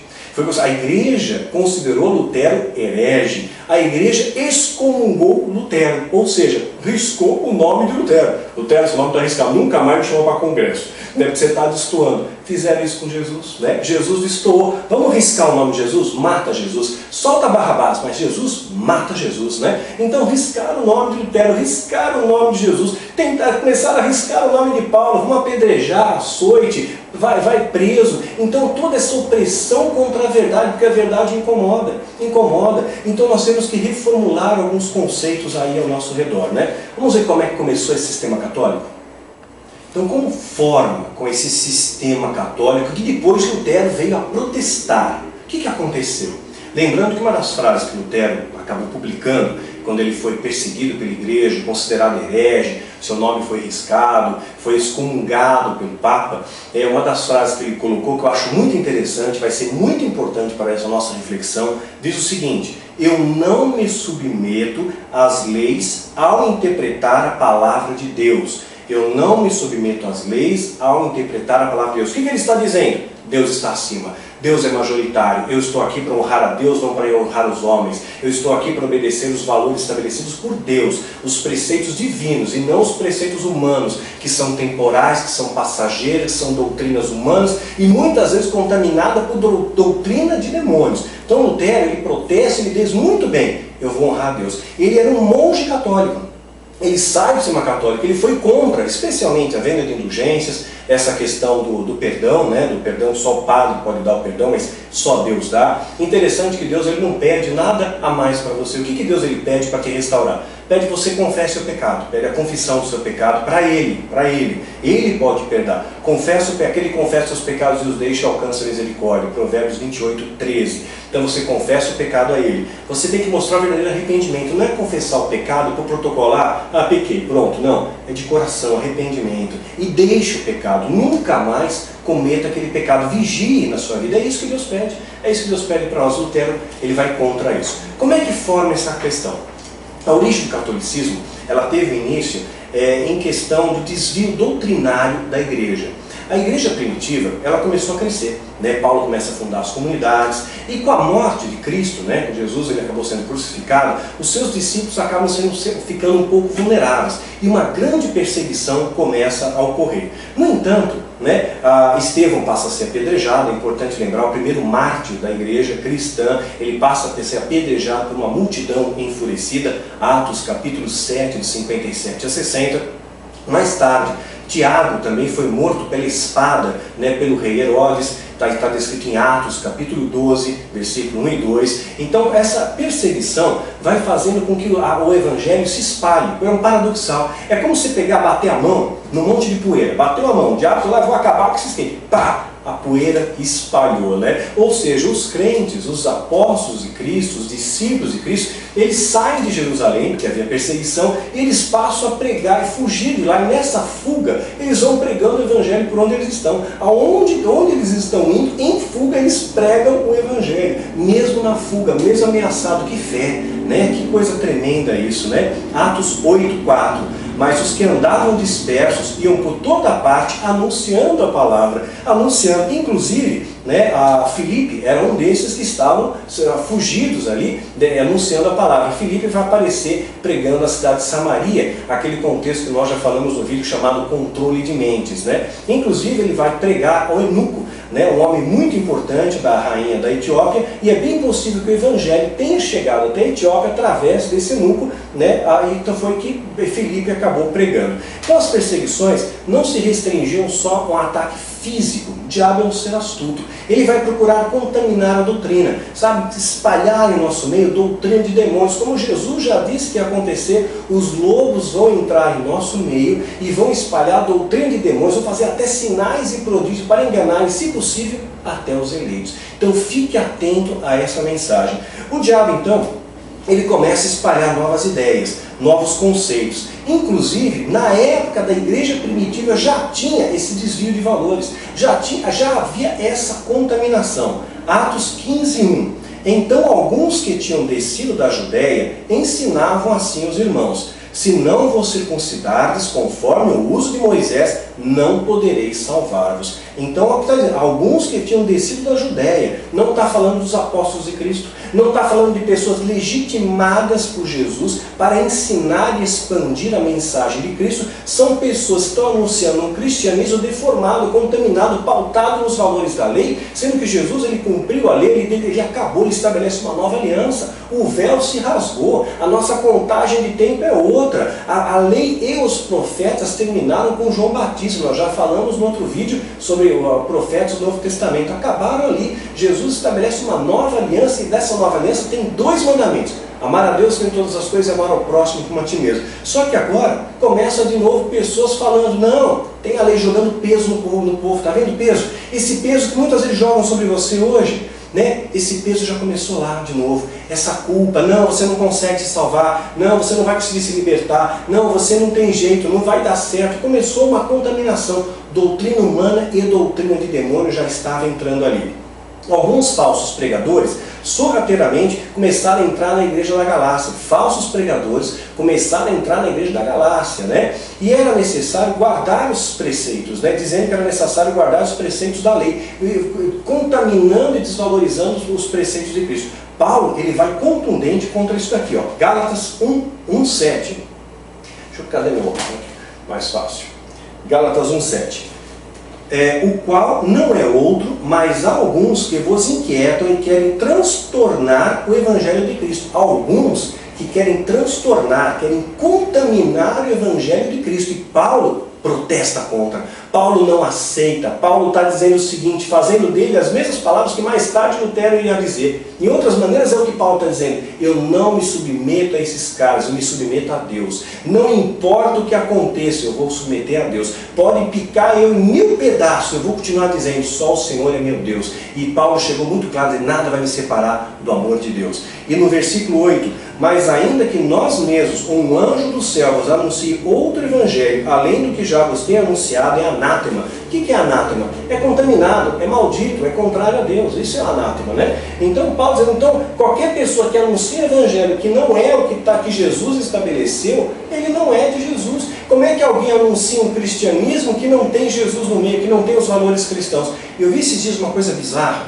A igreja considerou Lutero herege. A igreja excomungou Lutero, ou seja, riscou o nome de Lutero. Lutero, esse nome está arriscado, nunca mais me chamou para congresso, né? Porque você está destoando. Fizeram isso com Jesus, né? Jesus destoou. Vamos riscar o nome de Jesus? Mata Jesus. Solta Barrabás, mas Jesus mata Jesus, né? Então riscaram o nome de Lutero, riscaram o nome de Jesus, começaram a riscar o nome de Paulo, vamos apedrejar, açoite, vai preso. Então toda essa opressão contra a verdade, porque a verdade incomoda. Então nós temos que reformular alguns conceitos aí ao nosso redor, né? Vamos ver como é que começou esse sistema católico? Então, como forma com esse sistema católico que depois Lutero veio a protestar? O que aconteceu? Lembrando que uma das frases que Lutero acabou publicando, quando ele foi perseguido pela igreja, considerado herege, seu nome foi riscado, foi excomungado pelo Papa, é uma das frases que ele colocou que eu acho muito interessante, vai ser muito importante para essa nossa reflexão, diz o seguinte: eu não me submeto às leis ao interpretar a palavra de Deus. Eu não me submeto às leis ao interpretar a palavra de Deus. O que ele está dizendo? Deus está acima. Deus é majoritário. Eu estou aqui para honrar a Deus, não para honrar os homens. Eu estou aqui para obedecer os valores estabelecidos por Deus, os preceitos divinos e não os preceitos humanos, que são temporais, que são passageiros, que são doutrinas humanas e muitas vezes contaminadas por doutrina de demônios. Então Lutero, ele protesta, ele diz muito bem, eu vou honrar a Deus. Ele era um monge católico. Ele sai do sistema católico, ele foi contra, especialmente a venda de indulgências, essa questão do perdão, né? Do perdão, só o padre pode dar o perdão, mas só Deus dá. Interessante que Deus ele não pede nada a mais para você. O que Deus ele pede para te restaurar? Pede que você confesse o pecado, pede a confissão do seu pecado para Ele. Ele pode perdoar. Confessa o pecado, aquele que confessa os pecados e os deixa e alcança a misericórdia. Provérbios 28, 13. Então você confessa o pecado a Ele. Você tem que mostrar o verdadeiro arrependimento. Não é confessar o pecado por protocolar, pequei, pronto. Não, é de coração, arrependimento. E deixe o pecado. Nunca mais cometa aquele pecado. Vigie na sua vida. É isso que Deus pede. É isso que Deus pede para nós. Lutero, ele vai contra isso. Como é que forma essa questão? A origem do catolicismo, ela teve início em questão do desvio doutrinário da igreja. A igreja primitiva, ela começou a crescer, né? Paulo começa a fundar as comunidades, e com a morte de Cristo, né? Com Jesus, ele acabou sendo crucificado, os seus discípulos acabam ficando um pouco vulneráveis, e uma grande perseguição começa a ocorrer. No entanto, né, Estevão passa a ser apedrejado. É importante lembrar, o primeiro mártir da igreja cristã, ele passa a ser apedrejado por uma multidão enfurecida, Atos capítulo 7, de 57 a 60. Mais tarde, Tiago também foi morto pela espada, né, pelo rei Herodes, está descrito em Atos capítulo 12, versículo 1 e 2. Então essa perseguição vai fazendo com que o evangelho se espalhe. É um paradoxal. É como se pegar, bater a mão num monte de poeira. Bateu a mão, o diabo lá, vou acabar com esses quentes. Pá! A poeira espalhou, né? Ou seja, os crentes, os apóstolos de Cristo, os discípulos de Cristo, eles saem de Jerusalém, porque havia perseguição, e eles passam a pregar e fugir de lá. E nessa fuga, eles vão pregando o evangelho por onde eles estão. Onde eles estão indo, em fuga, eles pregam o evangelho. Mesmo na fuga, mesmo ameaçado. Que fé, né? Que coisa tremenda isso, né? Atos 8, 4. Mas os que andavam dispersos iam por toda parte anunciando a palavra, inclusive, né, a Filipe era um desses que estavam fugidos ali, anunciando a palavra. Filipe vai aparecer pregando a cidade de Samaria, aquele contexto que nós já falamos no vídeo chamado controle de mentes, né? Inclusive ele vai pregar ao eunuco, né, um homem muito importante da rainha da Etiópia, e é bem possível que o evangelho tenha chegado até a Etiópia através desse eunuco, né? Então foi que Filipe acabou pregando. Então as perseguições não se restringiam só a um ataque físico. O diabo é um ser astuto. Ele vai procurar contaminar a doutrina, sabe, espalhar em nosso meio doutrina de demônios. Como Jesus já disse que ia acontecer, os lobos vão entrar em nosso meio e vão espalhar doutrina de demônios, vão fazer até sinais e prodígios para enganar, e, se possível, até os eleitos. Então fique atento a essa mensagem. O diabo, então, ele começa a espalhar novas ideias, novos conceitos. Inclusive, na época da igreja primitiva já tinha esse desvio de valores, já havia essa contaminação. Atos 15, 1. Então alguns que tinham descido da Judéia ensinavam assim os irmãos: se não vos circuncidardes conforme o uso de Moisés, não podereis salvar-vos. Então, o que está dizendo? Alguns que tinham descido da Judéia, não está falando dos apóstolos de Cristo, não está falando de pessoas legitimadas por Jesus para ensinar e expandir a mensagem de Cristo. São pessoas que estão anunciando um cristianismo deformado, contaminado, pautado nos valores da lei, sendo que Jesus, ele cumpriu a lei, ele acabou, ele estabelece uma nova aliança. O véu se rasgou, a nossa contagem de tempo é outra. A lei e os profetas terminaram com João Batista. Nós já falamos no outro vídeo sobre profetas do Novo Testamento. Acabaram ali. Jesus estabelece uma nova aliança, e dessa nova aliança tem 2 mandamentos: amar a Deus com todas as coisas e amar ao próximo como a ti mesmo. Só que agora começa de novo pessoas falando: não, tem a lei jogando peso no povo. Está vendo o peso? Esse peso que muitas vezes jogam sobre você hoje, né? Esse peso já começou lá de novo. Essa culpa: não, você não consegue se salvar, não, você não vai conseguir se libertar, não, você não tem jeito, não vai dar certo. Começou uma contaminação. Doutrina humana e doutrina de demônio já estava entrando ali. Alguns falsos pregadores sorrateiramente começaram a entrar na igreja da Galácia. Falsos pregadores começaram a entrar na igreja da Galácia, né? E era necessário guardar os preceitos, né? Dizendo que era necessário guardar os preceitos da lei, contaminando e desvalorizando os preceitos de Cristo. Paulo, ele vai contundente contra isso daqui, ó. Gálatas 1:7. Cadê meu óculos? Mais fácil. Gálatas 1:7. O qual não é outro, mas há alguns que vos inquietam e querem transtornar o evangelho de Cristo. Alguns que querem transtornar, querem contaminar o evangelho de Cristo. E Paulo protesta contra. Paulo não aceita. Paulo está dizendo o seguinte, fazendo dele as mesmas palavras que mais tarde Lutero iria dizer. Em outras maneiras é o que Paulo está dizendo: eu não me submeto a esses caras, eu me submeto a Deus. Não importa o que aconteça, eu vou submeter a Deus. Pode picar eu em 1000 pedaços, eu vou continuar dizendo: só o Senhor é meu Deus. E Paulo chegou muito claro, dizendo: nada vai me separar do amor de Deus. E no versículo 8, mas ainda que nós mesmos, um anjo do céu, vos anuncie outro evangelho, além do que já vos tenho anunciado, é a anátema. O que é anátema? É contaminado, é maldito, é contrário a Deus. Isso é anátema, né? Então Paulo diz, então qualquer pessoa que anuncia o evangelho que não é o que Jesus estabeleceu, ele não é de Jesus. Como é que alguém anuncia um cristianismo que não tem Jesus no meio, que não tem os valores cristãos? Eu vi esses dias uma coisa bizarra.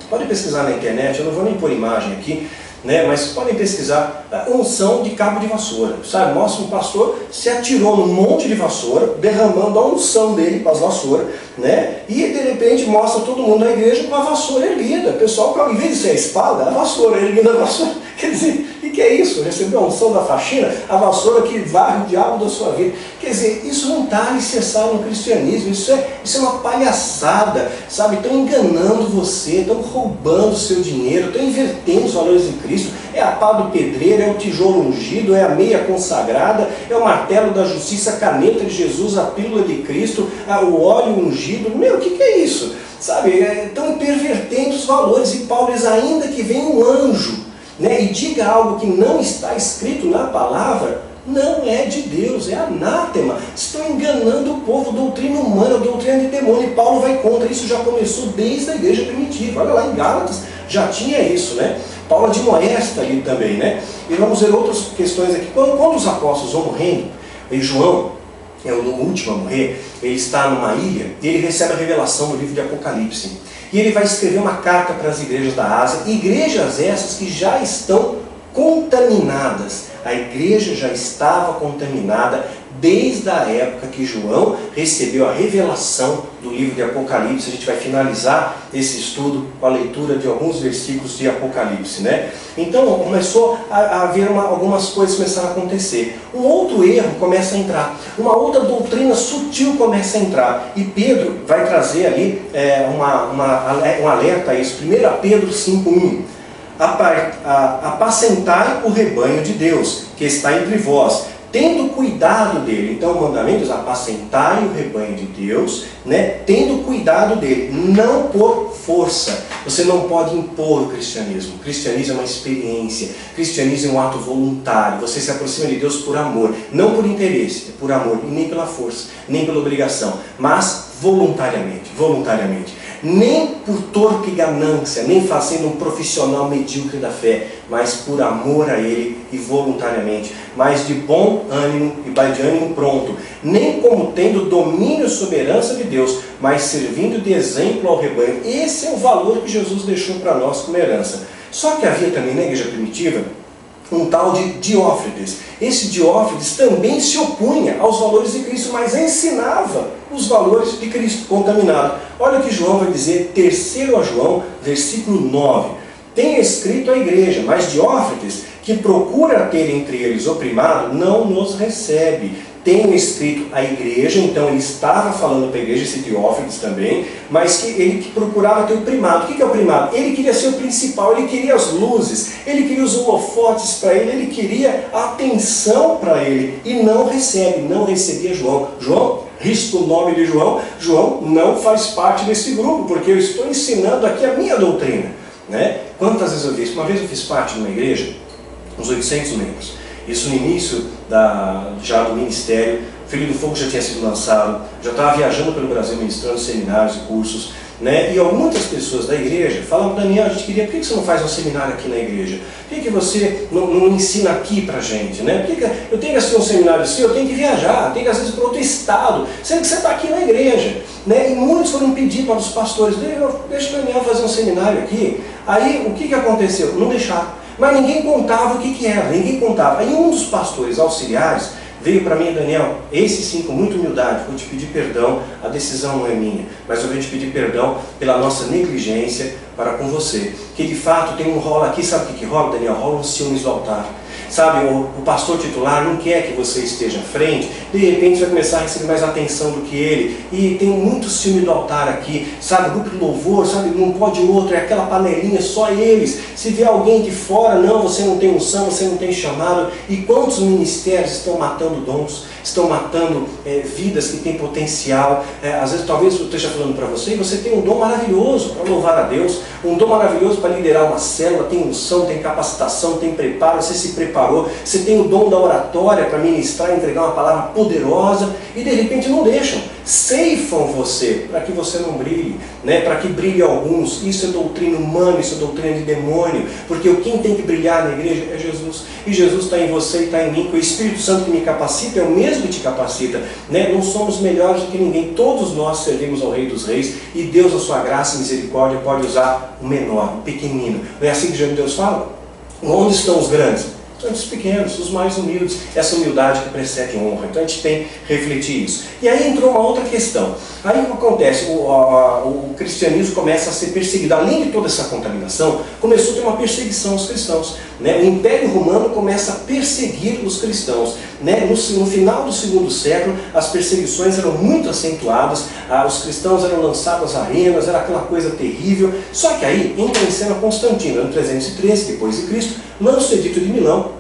Pode pesquisar na internet, eu não vou nem pôr imagem aqui, né, mas podem pesquisar unção de cabo de vassoura, sabe? Mostra um pastor se atirou num monte de vassoura, derramando a unção dele para as vassouras, né? E de repente mostra todo mundo na igreja com a vassoura erguida. O pessoal, em vez de ser a espada, a vassoura, erguida a vassoura. Quer dizer, o que é isso? Recebeu a unção da faxina, a vassoura que varre o diabo da sua vida. Quer dizer, isso não está alicerçado no cristianismo, isso é uma palhaçada, sabe? Estão enganando você, estão roubando o seu dinheiro, estão invertendo os valores de Cristo. É a pá do pedreiro, é o tijolo ungido, é a meia consagrada, é o martelo da justiça, a caneta de Jesus, a pílula de Cristo, o óleo ungido. Meu, o que é isso? Sabe? Estão pervertendo os valores. E Paulo diz, ainda que venha um anjo, né, e diga algo que não está escrito na palavra, não é de Deus, é anátema. Estão enganando o povo, doutrina humana, doutrina de demônio. E Paulo vai contra isso, já começou desde a igreja primitiva. Olha lá em Gálatas, já tinha isso, né? Paulo admoesta ali também, né? E vamos ver outras questões aqui. Quando os apóstolos vão morrendo, e João é o último a morrer, ele está numa ilha e ele recebe a revelação no livro de Apocalipse. E ele vai escrever uma carta para as igrejas da Ásia, igrejas essas que já estão contaminadas. A igreja já estava contaminada desde a época que João recebeu a revelação do livro de Apocalipse. A gente vai finalizar esse estudo com a leitura de alguns versículos de Apocalipse, né? Então começou a haver algumas coisas começaram a acontecer. Um outro erro começa a entrar, uma outra doutrina sutil começa a entrar. E Pedro vai trazer ali um alerta a isso. 1 Pedro 5,1. Apacentai o rebanho de Deus, que está entre vós, tendo cuidado dele. Então o mandamento diz, apacentai o rebanho de Deus, né? Tendo cuidado dele, não por força. Você não pode impor o cristianismo. O cristianismo é uma experiência, o cristianismo é um ato voluntário. Você se aproxima de Deus por amor, não por interesse, é por amor, e nem pela força, nem pela obrigação, mas voluntariamente, voluntariamente. Nem por torpe ganância, nem fazendo um profissional medíocre da fé, mas por amor a Ele e voluntariamente, mas de bom ânimo e de ânimo pronto, nem como tendo domínio sobre a herança de Deus, mas servindo de exemplo ao rebanho. Esse é o valor que Jesus deixou para nós como herança. Só que havia também na igreja primitiva um tal de Diófrides. Esse Diófrides também se opunha aos valores de Cristo, mas ensinava os valores de Cristo, contaminado. Olha o que João vai dizer, 3 João, versículo 9. Tem escrito a igreja, mas Diófrides, que procura ter entre eles o primado, não nos recebe. Tenho escrito a igreja, então ele estava falando para a igreja, esse Diófrides também, mas que ele procurava ter o primado. O que é o primado? Ele queria ser o principal, ele queria as luzes, ele queria os holofotes para ele queria a atenção para ele, e não recebia João. João, risco o nome de João, João não faz parte desse grupo, porque eu estou ensinando aqui a minha doutrina, né? Quantas vezes eu fiz? Uma vez eu fiz parte de uma igreja, uns 800 membros. Isso no início já do ministério, Filho do Fogo já tinha sido lançado, já estava viajando pelo Brasil ministrando seminários e cursos, né? E muitas pessoas da igreja falavam, Daniel, a gente queria, por que você não faz um seminário aqui na igreja? Por que você não ensina aqui pra gente, né? Por que eu tenho que assistir um seminário assim, eu tenho que viajar, tenho que às vezes para outro estado, sendo que você está aqui na igreja, né? E muitos foram pedir para os pastores, deixa o Daniel fazer um seminário aqui. Aí o que aconteceu? Não deixaram. Mas ninguém contava o que era, ninguém contava. Aí um dos pastores auxiliares veio para mim, Daniel, esse sim, com muita humildade, vou te pedir perdão, a decisão não é minha, mas eu vou te pedir perdão pela nossa negligência para com você. Que de fato tem um rolo aqui, sabe o que rola, Daniel? Rola um ciúmes do altar. Sabe, o pastor titular não quer que você esteja à frente, de repente você vai começar a receber mais atenção do que ele, e tem muito ciúme do altar aqui, sabe, grupo de louvor, sabe, não pode outro, é aquela panelinha, só eles, se vier alguém de fora, não, você não tem unção, você não tem chamado. E quantos ministérios estão matando dons, estão matando vidas que têm potencial. Às vezes talvez eu esteja falando para você, e você tem um dom maravilhoso para louvar a Deus, um dom maravilhoso para liderar uma célula, tem unção, tem capacitação, tem preparo, você se preparou preparou, você tem o dom da oratória para ministrar, entregar uma palavra poderosa, e de repente não deixam, ceifam você para que você não brilhe, né? Para que brilhe alguns. Isso é doutrina humana, isso é doutrina de demônio, porque quem tem que brilhar na igreja é Jesus, e Jesus está em você e está em mim, que o Espírito Santo que me capacita é o mesmo que te capacita, né? Não somos melhores do que ninguém, todos nós servimos ao Rei dos Reis, e Deus, a sua graça e misericórdia, pode usar o menor, o pequenino. Não é assim que Deus fala? Onde estão os grandes? São os pequenos, os mais humildes, essa humildade que precede honra. Então a gente tem que refletir isso. E aí entrou uma outra questão. Aí o que acontece? O cristianismo começa a ser perseguido. Além de toda essa contaminação, começou a ter uma perseguição aos cristãos, né? O Império Romano começa a perseguir os cristãos, né? No final do segundo século, as perseguições eram muito acentuadas, os cristãos eram lançados às arenas, era aquela coisa terrível. Só que aí entra em cena Constantino, ano 313 depois de Cristo, lança o Edito de Milão,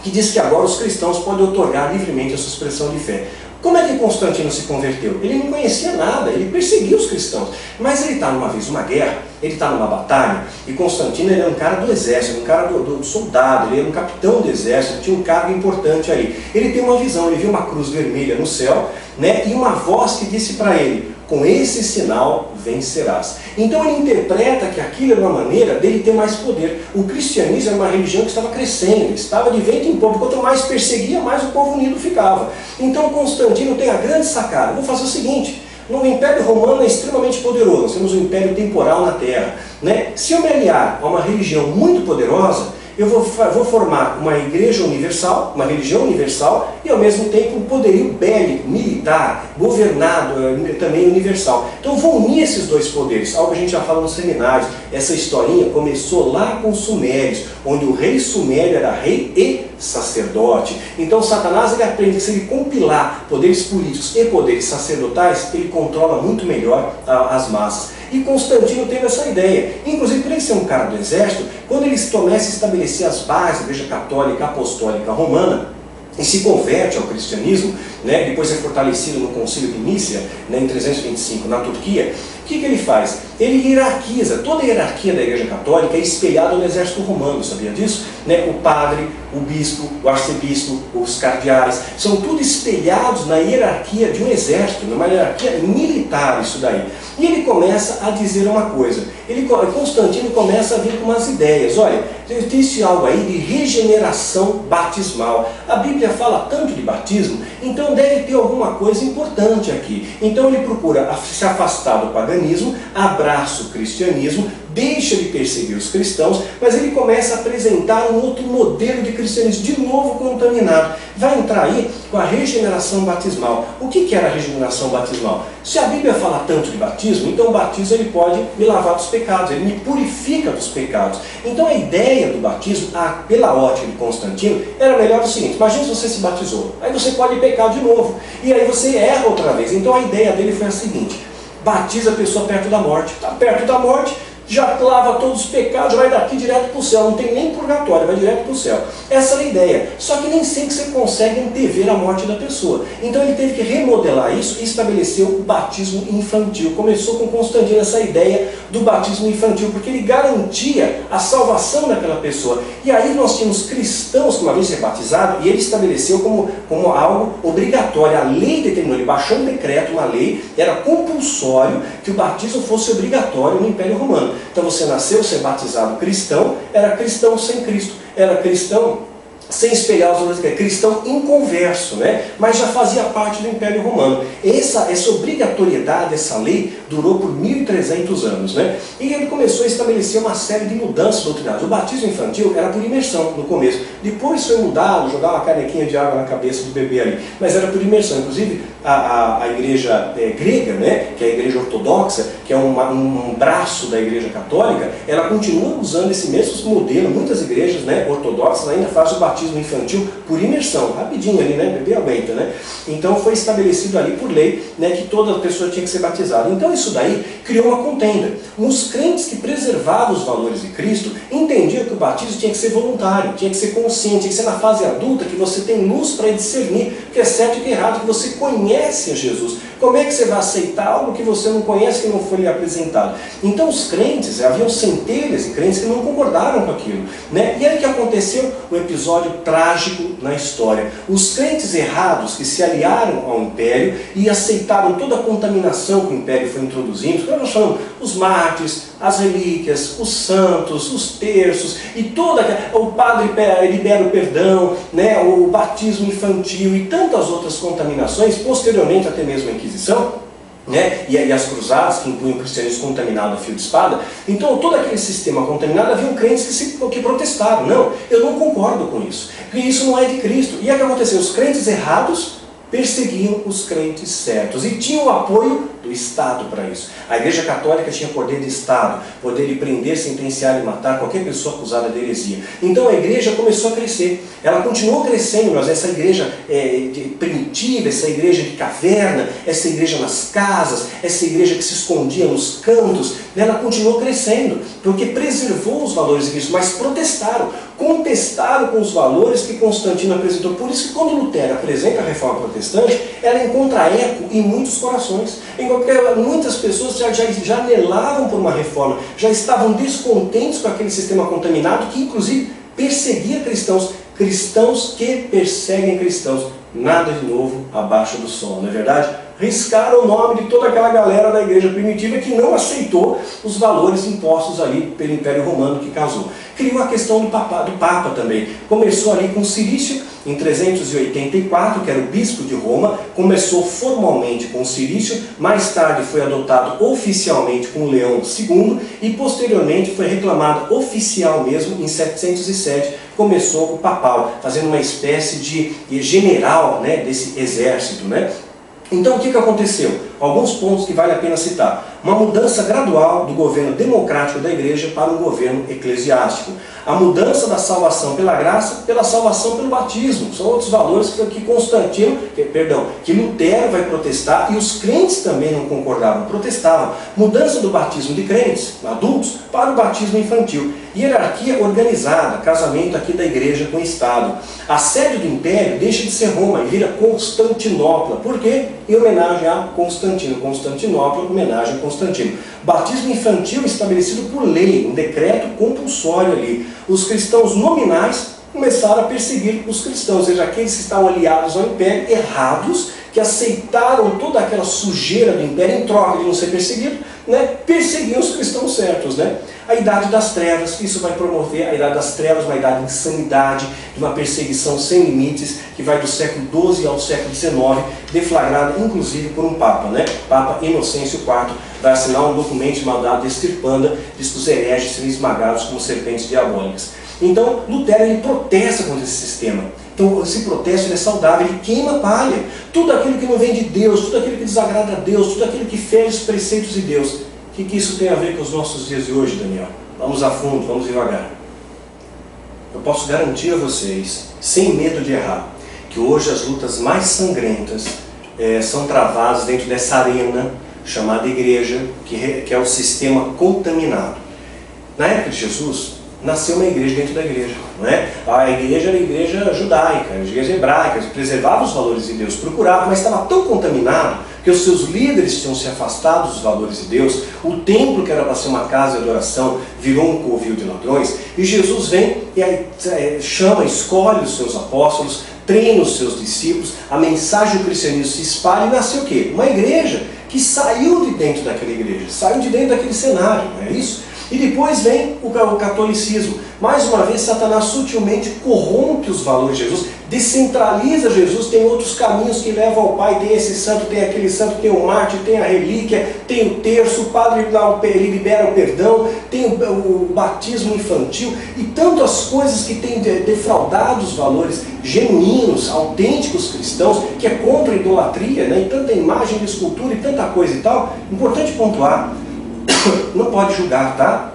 que diz que agora os cristãos podem otorgar livremente a sua expressão de fé. Como é que Constantino se converteu? Ele não conhecia nada, ele perseguia os cristãos. Mas ele está numa vez numa guerra, ele está numa batalha, e Constantino ele era um cara do exército, um cara do soldado, ele era um capitão do exército, tinha um cargo importante aí. Ele tem uma visão, ele viu uma cruz vermelha no céu, né, e uma voz que disse para ele: com esse sinal vencerás. Então ele interpreta que aquilo era uma maneira dele ter mais poder. O cristianismo era uma religião que estava crescendo, estava de vento em popa. Quanto mais perseguia, mais o povo unido ficava. Então Constantino tem a grande sacada: vou fazer o seguinte, no Império Romano é extremamente poderoso, nós temos um império temporal na Terra, né? Se eu me aliar a uma religião muito poderosa, eu vou formar uma igreja universal, uma religião universal, e ao mesmo tempo um poderio bélico, militar, governado, também universal. Então vou unir esses dois poderes, algo que a gente já fala nos seminários. Essa historinha começou lá com os sumérios, onde o rei sumério era rei e sacerdote. Então Satanás ele aprende que se ele compilar poderes políticos e poderes sacerdotais, ele controla muito melhor as massas. E Constantino teve essa ideia. Inclusive, por ele ser um cara do exército, quando ele começa a estabelecer as bases da Igreja Católica Apostólica Romana, e se converte ao cristianismo, né, depois é fortalecido no Concílio de Nicea, né, em 325, na Turquia, o que ele faz? Ele hierarquiza, toda a hierarquia da Igreja Católica é espelhada no exército romano, sabia disso? Né? O padre, o bispo, o arcebispo, os cardeais, são tudo espelhados na hierarquia de um exército, numa hierarquia militar, isso daí. E ele começa a dizer uma coisa, Constantino começa a vir com umas ideias. Olha, existe algo aí de regeneração batismal. A Bíblia fala tanto de batismo, então deve ter alguma coisa importante aqui. Então ele procura se afastar do paganismo, abraça o cristianismo, deixa de perseguir os cristãos, mas ele começa a apresentar um outro modelo de cristianismo, de novo contaminado. Vai entrar aí com a regeneração batismal. O que era a regeneração batismal? Se a Bíblia fala tanto de batismo, então o batismo ele pode me lavar dos pecados, ele me purifica dos pecados. Então a ideia do batismo, pela ótica de Constantino, era melhor o seguinte: imagina se você se batizou, aí você pode pecar de novo, e aí você erra outra vez. Então a ideia dele foi a seguinte: batiza a pessoa perto da morte. Está perto da morte, já lava todos os pecados, vai daqui direto para o céu, não tem nem purgatório, vai direto para o céu. Essa é a ideia. Só que nem sempre você consegue antever a morte da pessoa. Então ele teve que remodelar isso e estabeleceu o batismo infantil. Começou com Constantino essa ideia do batismo infantil, porque ele garantia a salvação daquela pessoa. E aí nós tínhamos cristãos que uma vez ser batizado, e ele estabeleceu como algo obrigatório. A lei determinou, ele baixou um decreto, uma lei, era compulsório que o batismo fosse obrigatório no Império Romano. Então você nasceu, ser batizado cristão, era cristão sem Cristo, era cristão sem espelhar os valores, cristão inconverso, né? Mas já fazia parte do Império Romano. Essa obrigatoriedade, essa lei, durou por 1300 anos, né? E ele começou a estabelecer uma série de mudanças doutrinárias. O batismo infantil era por imersão no começo, depois foi mudado, jogar uma canequinha de água na cabeça do bebê ali, mas era por imersão. Inclusive a igreja grega, né, que é a igreja ortodoxa, que é um braço da igreja católica, ela continua usando esse mesmo modelo. Muitas igrejas, né, ortodoxas ainda fazem o batismo infantil por imersão, rapidinho ali, né, bebê aguenta, né? Então foi estabelecido ali por lei, né, que toda pessoa tinha que ser batizada. Então isso daí criou uma contenda. Os crentes que preservavam os valores de Cristo entendiam que o batismo tinha que ser voluntário, tinha que ser consciente, tinha que ser na fase adulta, que você tem luz para discernir o que é certo e o que é errado, que você conhece a Jesus. Como é que você vai aceitar algo que você não conhece, que não foi foi lhe apresentado. Então os crentes, haviam centenas de crentes que não concordaram com aquilo, né? E aí que aconteceu o episódio trágico na história. Os crentes errados que se aliaram ao império e aceitaram toda a contaminação que o império foi introduzindo, que nós chamamos os mártires, as relíquias, os santos, os terços, e o padre libera o perdão, né, o batismo infantil e tantas outras contaminações, posteriormente até mesmo a Inquisição, né, e as cruzadas que impunham o cristianismo contaminado a fio de espada. Então todo aquele sistema contaminado, haviam crentes que protestaram. Não, eu não concordo com isso, porque isso não é de Cristo. E aí o que aconteceu? Os crentes errados perseguiam os crentes certos e tinham o apoio do Estado para isso. A Igreja Católica tinha poder de Estado, poder de prender, sentenciar e matar qualquer pessoa acusada de heresia. Então a igreja começou a crescer. Ela continuou crescendo, mas essa igreja primitiva, essa igreja de caverna, essa igreja nas casas, essa igreja que se escondia nos cantos, ela continuou crescendo, porque preservou os valores de Cristo, mas protestaram, contestaram com os valores que Constantino apresentou. Por isso que quando Lutero apresenta a reforma protestante, ela encontra eco em muitos corações. Porque muitas pessoas já anelavam por uma reforma, já estavam descontentes com aquele sistema contaminado que inclusive perseguia cristãos. Cristãos que perseguem cristãos. Nada de novo abaixo do sol, não é verdade? Riscaram o nome de toda aquela galera da igreja primitiva que não aceitou os valores impostos ali pelo Império Romano que causou. Criou a questão do Papa também. Começou ali com Cirício, em 384, que era o bispo de Roma. Começou formalmente com Cirício, mais tarde foi adotado oficialmente com Leão II e posteriormente foi reclamado oficial mesmo em 707. Começou o papal, fazendo uma espécie de general, né, desse exército, né? Então o que aconteceu? Alguns pontos que vale a pena citar. Uma mudança gradual do governo democrático da igreja para um governo eclesiástico. A mudança da salvação pela graça pela salvação pelo batismo. São outros valores que Lutero vai protestar e os crentes também não concordavam, protestavam. Mudança do batismo de crentes, adultos, para o batismo infantil. Hierarquia organizada, casamento aqui da igreja com o Estado. A sede do império deixa de ser Roma e vira Constantinopla. Por quê? Em homenagem a Constantino. Constantinopla, homenagem a Constantino. Batismo infantil estabelecido por lei, um decreto compulsório ali. Os cristãos nominais começaram a perseguir os cristãos, ou seja, aqueles que estavam aliados ao império, errados, que aceitaram toda aquela sujeira do império em troca de não ser perseguido, né, perseguiam os cristãos certos, né? A Idade das Trevas, isso vai promover a Idade das Trevas, uma idade de insanidade, de uma perseguição sem limites, que vai do século XII ao século XIX, deflagrada inclusive por um Papa, né? Papa Inocêncio IV, vai assinar um documento chamado Destirpanda, diz que os hereges seriam esmagados como serpentes diabólicas. Então, Lutero ele protesta contra esse sistema. Então, esse protesto ele é saudável, ele queima a palha. Tudo aquilo que não vem de Deus, tudo aquilo que desagrada a Deus, tudo aquilo que fere os preceitos de Deus. O que isso tem a ver com os nossos dias de hoje, Daniel? Vamos a fundo, vamos devagar. Eu posso garantir a vocês, sem medo de errar, que hoje as lutas mais sangrentas são travadas dentro dessa arena chamada igreja, que é o sistema contaminado. Na época de Jesus, nasceu uma igreja dentro da igreja, não é? A igreja era a igreja judaica, a igreja hebraica, preservava os valores de Deus, procurava, mas estava tão contaminado que os seus líderes tinham se afastado dos valores de Deus, o templo que era para ser uma casa de adoração virou um covil de ladrões, e Jesus vem e aí, escolhe os seus apóstolos, treina os seus discípulos, a mensagem do cristianismo se espalha e nasceu o quê? Uma igreja que saiu de dentro daquela igreja, saiu de dentro daquele cenário, não é isso? E depois vem o catolicismo. Mais uma vez, Satanás sutilmente corrompe os valores de Jesus, descentraliza Jesus, tem outros caminhos que levam ao Pai, tem esse santo, tem aquele santo, tem o mártir, tem a relíquia, tem o terço, o padre ele libera o perdão, tem o batismo infantil e tantas coisas que têm defraudado os valores genuínos, autênticos cristãos, que é contra a idolatria, né? E tanta imagem de escultura e tanta coisa e tal. Importante pontuar, não pode julgar, tá?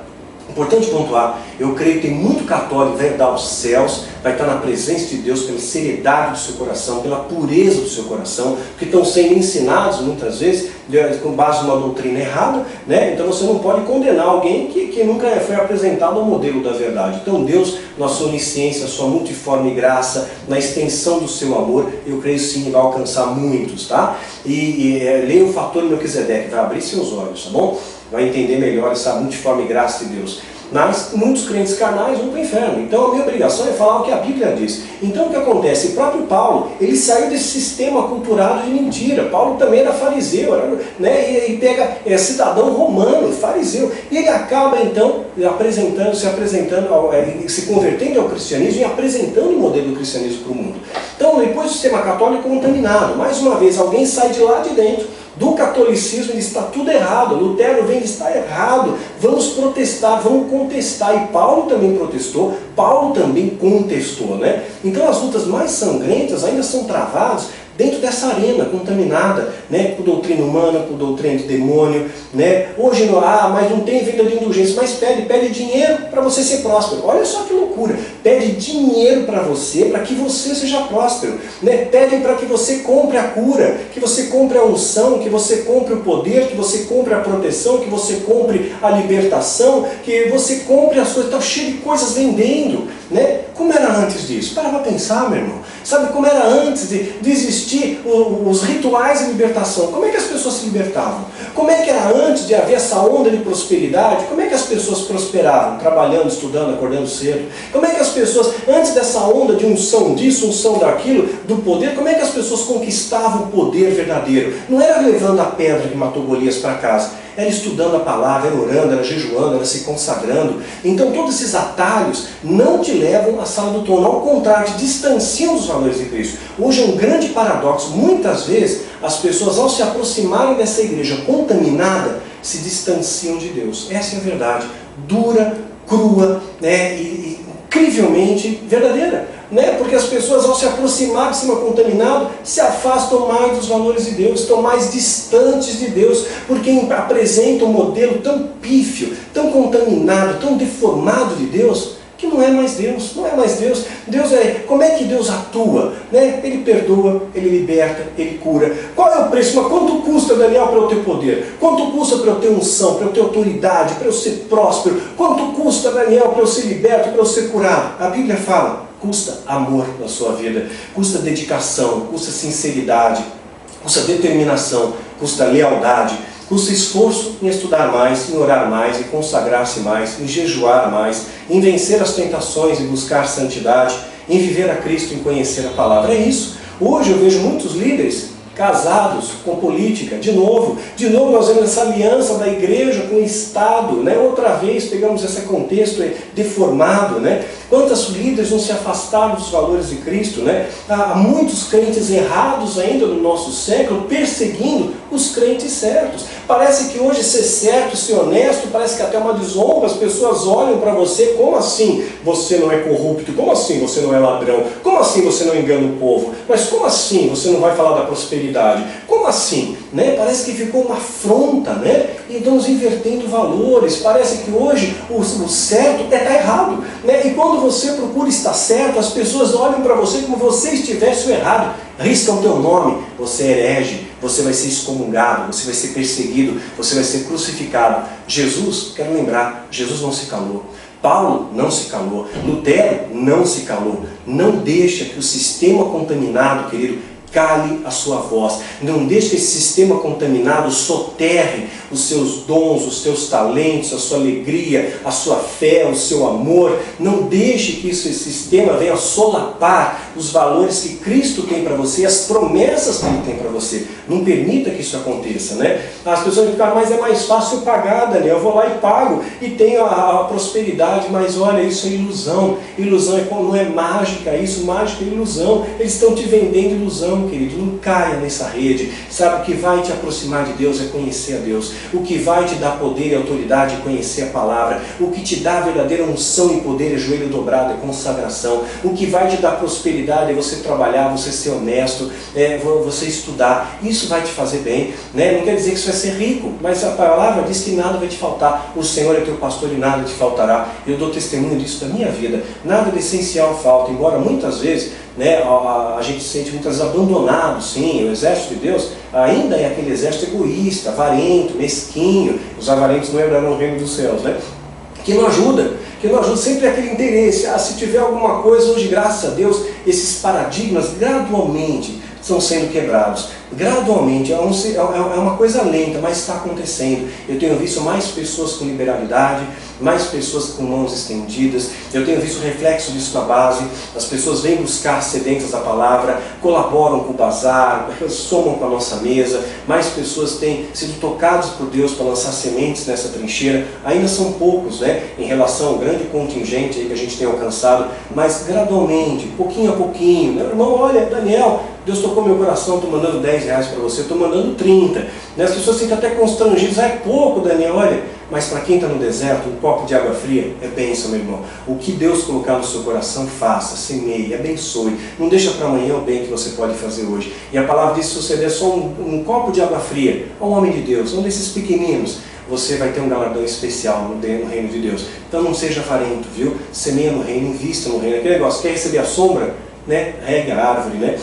Importante pontuar, eu creio que tem muito católico que vai herdar os céus, vai estar na presença de Deus pela seriedade do seu coração, pela pureza do seu coração, que estão sendo ensinados muitas vezes com base numa doutrina errada, né? Então você não pode condenar alguém que nunca foi apresentado ao modelo da verdade. Então Deus, na sua onisciência, sua multiforme graça, na extensão do seu amor, eu creio sim vai alcançar muitos, tá? Leia o fator Melquisedeque, vai abrir seus olhos, tá bom? Vai entender melhor essa multiforme graça de Deus. Mas muitos crentes carnais vão para o inferno. Então a minha obrigação é falar o que a Bíblia diz. Então o que acontece? O próprio Paulo, ele saiu desse sistema aculturado de mentira. Paulo também era fariseu, né? E pega cidadão romano, fariseu. E ele acaba então se convertendo ao cristianismo e apresentando o modelo do cristianismo para o mundo. Então depois do sistema católico contaminado, mais uma vez alguém sai de lá de dentro do catolicismo e diz: está tudo errado, Lutero vem e está errado, vamos protestar, vamos contestar. E Paulo também protestou, Paulo também contestou, né? Então as lutas mais sangrentas ainda são travadas dentro dessa arena contaminada, né, com doutrina humana, com doutrina de demônio, né? Hoje mas não tem venda de indulgência, mas pede dinheiro para você ser próspero. Olha só que loucura, pede dinheiro para que você seja próspero, né? Pede para que você compre a cura, que você compre a unção, que você compre o poder, que você compre a proteção, que você compre a libertação, que você compre as coisas, está cheio de coisas vendendo, né? Como era antes disso? Para pensar, meu irmão. Sabe como era antes de existir os rituais de libertação? Como é que as pessoas se libertavam? Como é que era antes de haver essa onda de prosperidade? Como é que as pessoas prosperavam? Trabalhando, estudando, acordando cedo. Como é que as pessoas, antes dessa onda de unção disso, unção daquilo, do poder, como é que as pessoas conquistavam o poder verdadeiro? Não era levando a pedra que matou Golias para casa. Era estudando a palavra, era orando, era jejuando, era se consagrando. Então todos esses atalhos não te levam à sala do trono. Ao contrário, te distanciam dos valores de Cristo. Hoje é um grande paradoxo. Muitas vezes as pessoas, ao se aproximarem dessa igreja contaminada, se distanciam de Deus. Essa é a verdade. Dura, crua, né, e incrivelmente verdadeira. Né? Porque as pessoas, ao se aproximar de cima contaminado, se afastam mais dos valores de Deus, estão mais distantes de Deus, porque apresentam um modelo tão pífio, tão contaminado, tão deformado de Deus, que não é mais Deus, não é mais Deus. Como é que Deus atua? Né? Ele perdoa, Ele liberta, Ele cura. Qual é o preço? Mas quanto custa, Daniel, para eu ter poder? Quanto custa para eu ter unção, para eu ter autoridade, para eu ser próspero? Quanto custa, Daniel, para eu ser liberto, para eu ser curado? A Bíblia fala: custa amor na sua vida, custa dedicação, custa sinceridade, custa determinação, custa lealdade, custa esforço em estudar mais, em orar mais, em consagrar-se mais, em jejuar mais, em vencer as tentações e buscar santidade, em viver a Cristo, em conhecer a palavra. É isso. Hoje eu vejo muitos líderes casados com política, de novo nós vemos essa aliança da igreja com o Estado, né? Outra vez pegamos esse contexto deformado, né? Quantos líderes não se afastaram dos valores de Cristo, né? Há muitos crentes errados ainda no nosso século perseguindo os crentes certos. Parece que hoje ser certo, ser honesto, parece que até uma desonra. As pessoas olham para você: como assim você não é corrupto? Como assim você não é ladrão? Como assim você não engana o povo? Mas como assim você não vai falar da prosperidade? Como assim? Né? Parece que ficou uma afronta, né? E estamos invertendo valores. Parece que hoje o certo está errado, né? E quando você procura estar certo, as pessoas olham para você como você estivesse o errado. Riscam o teu nome, você é herege, você vai ser excomungado, você vai ser perseguido, você vai ser crucificado. Jesus, quero lembrar, Jesus não se calou. Paulo não se calou. Lutero não se calou. Não deixa que o sistema contaminado, querido, cale a sua voz. Não deixe que esse sistema contaminado soterre os seus dons, os seus talentos, a sua alegria, a sua fé, o seu amor. Não deixe que esse sistema venha solapar os valores que Cristo tem para você, as promessas que Ele tem para você. Não permita que isso aconteça, né? As pessoas dizem: mas é mais fácil pagar, Daniel, eu vou lá e pago e tenho a prosperidade. Mas olha, isso é ilusão. Ilusão não é mágica, isso mágica é ilusão. Eles estão te vendendo ilusão. Não, querido, não caia nessa rede. Sabe, o que vai te aproximar de Deus é conhecer a Deus. O que vai te dar poder e autoridade é conhecer a palavra. O que te dá verdadeira unção e poder é joelho dobrado, é consagração. O que vai te dar prosperidade é você trabalhar, você ser honesto, você estudar. Isso vai te fazer bem, né? Não quer dizer que você vai ser rico, mas a palavra diz que nada vai te faltar. O Senhor é teu pastor e nada te faltará. Eu dou testemunho disso da minha vida. Nada de essencial falta, embora muitas vezes, né, a gente se sente muitas vezes abandonado. Sim, o exército de Deus ainda é aquele exército egoísta, avarento, mesquinho. Os avarentos não entrarão no reino dos céus, né? Que não ajuda, sempre é aquele interesse. Se tiver alguma coisa hoje, graças a Deus, esses paradigmas gradualmente estão sendo quebrados. Gradualmente, é uma coisa lenta, mas está acontecendo. Eu tenho visto mais pessoas com liberalidade, mais pessoas com mãos estendidas. Eu tenho visto o reflexo disso na base. As pessoas vêm buscar sedentas da palavra, colaboram com o bazar, somam com a nossa mesa. Mais pessoas têm sido tocadas por Deus para lançar sementes nessa trincheira. Ainda são poucos, né, em relação ao grande contingente aí que a gente tem alcançado, mas gradualmente, pouquinho a pouquinho. Meu irmão, olha, Daniel, Deus tocou meu coração, estou mandando 10 reais para você, estou mandando 30. As pessoas ficam até constrangidas, é pouco, Daniel, olha. Mas para quem está no deserto, um copo de água fria é bênção, meu irmão. O que Deus colocar no seu coração, faça, semeie, abençoe. Não deixa para amanhã o bem que você pode fazer hoje. E a palavra diz, se você der só um copo de água fria a um homem de Deus, um desses pequeninos, você vai ter um galardão especial no reino de Deus. Então não seja avarento, viu? Semeia no reino, invista no reino. Aquele negócio, quer receber a sombra, né? Regue a árvore, né?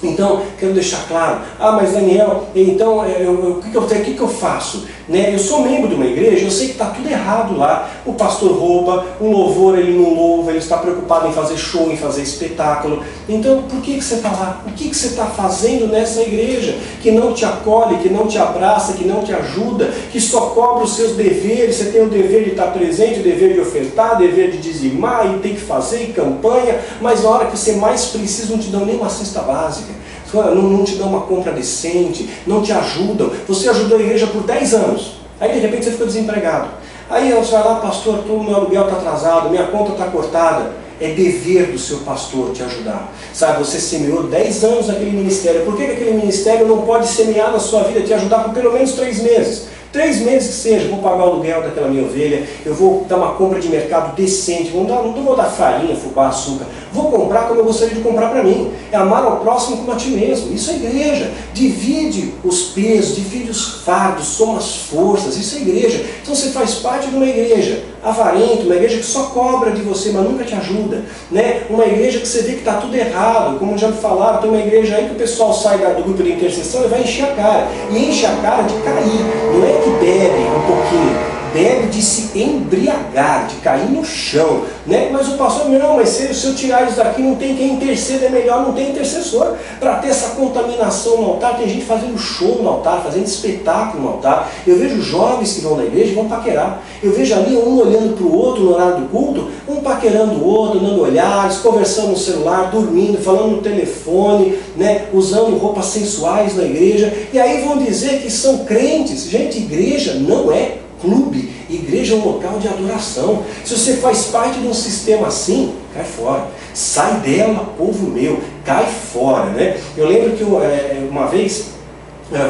Então, quero deixar claro, mas Daniel, então, o que eu faço? Né? Eu sou membro de uma igreja, eu sei que está tudo errado lá. O pastor rouba, o louvor ele não louva, ele está preocupado em fazer show, em fazer espetáculo. Então, por que você está lá? O que você está fazendo nessa igreja que não te acolhe, que não te abraça, que não te ajuda, que só cobra os seus deveres? Você tem o dever de estar presente, o dever de ofertar, o dever de dizimar, e tem que fazer e campanha, mas na hora que você mais precisa não te dão nem uma cesta básica. Não te dão uma compra decente, não te ajudam. Você ajudou a igreja por 10 anos, aí de repente você fica desempregado. Aí você vai lá, pastor, meu aluguel está atrasado, minha conta está cortada. É dever do seu pastor te ajudar. Sabe, você semeou 10 anos naquele ministério. Por que aquele ministério não pode semear na sua vida, te ajudar por pelo menos 3 meses? 3 meses que seja, vou pagar o aluguel daquela minha ovelha, eu vou dar uma compra de mercado decente, não vou dar farinha, fubá, açúcar, vou comprar como eu gostaria de comprar para mim. É amar ao próximo como a ti mesmo. Isso é igreja. Divide os pesos, divide os fardos, soma as forças. Isso é igreja. Então você faz parte de uma igreja avarenta, uma igreja que só cobra de você, mas nunca te ajuda, né? Uma igreja que você vê que está tudo errado, como já me falaram, tem uma igreja aí que o pessoal sai do grupo de intercessão e vai encher a cara, e enche a cara de cair, não é que bebe um pouquinho, bebe de se embriagar, de cair no chão, né? Mas o pastor, não, mas se eu tirar isso daqui, não tem quem interceda, é melhor não ter intercessor, para ter essa contaminação no altar. Tem gente fazendo show no altar, fazendo espetáculo no altar. Eu vejo jovens que vão na igreja e vão paquerar. Eu vejo ali um olhando para o outro no horário do culto, um paquerando o outro, dando olhares, conversando no celular, dormindo, falando no telefone, né? Usando roupas sensuais na igreja, e aí vão dizer que são crentes. Gente, igreja não é clube, igreja é um local de adoração. Se você faz parte de um sistema assim, cai fora, sai dela, povo meu, cai fora, né? Eu lembro que uma vez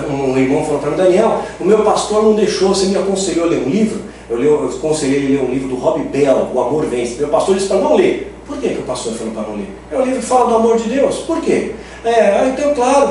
um irmão falou para mim, Daniel, o meu pastor não deixou, você me aconselhou a ler um livro? Eu aconselhei ele a ler um livro do Rob Bell, O Amor Vence. Meu pastor disse para não ler. Por que o pastor falou para não ler? É um livro que fala do amor de Deus. Por quê? Então, claro,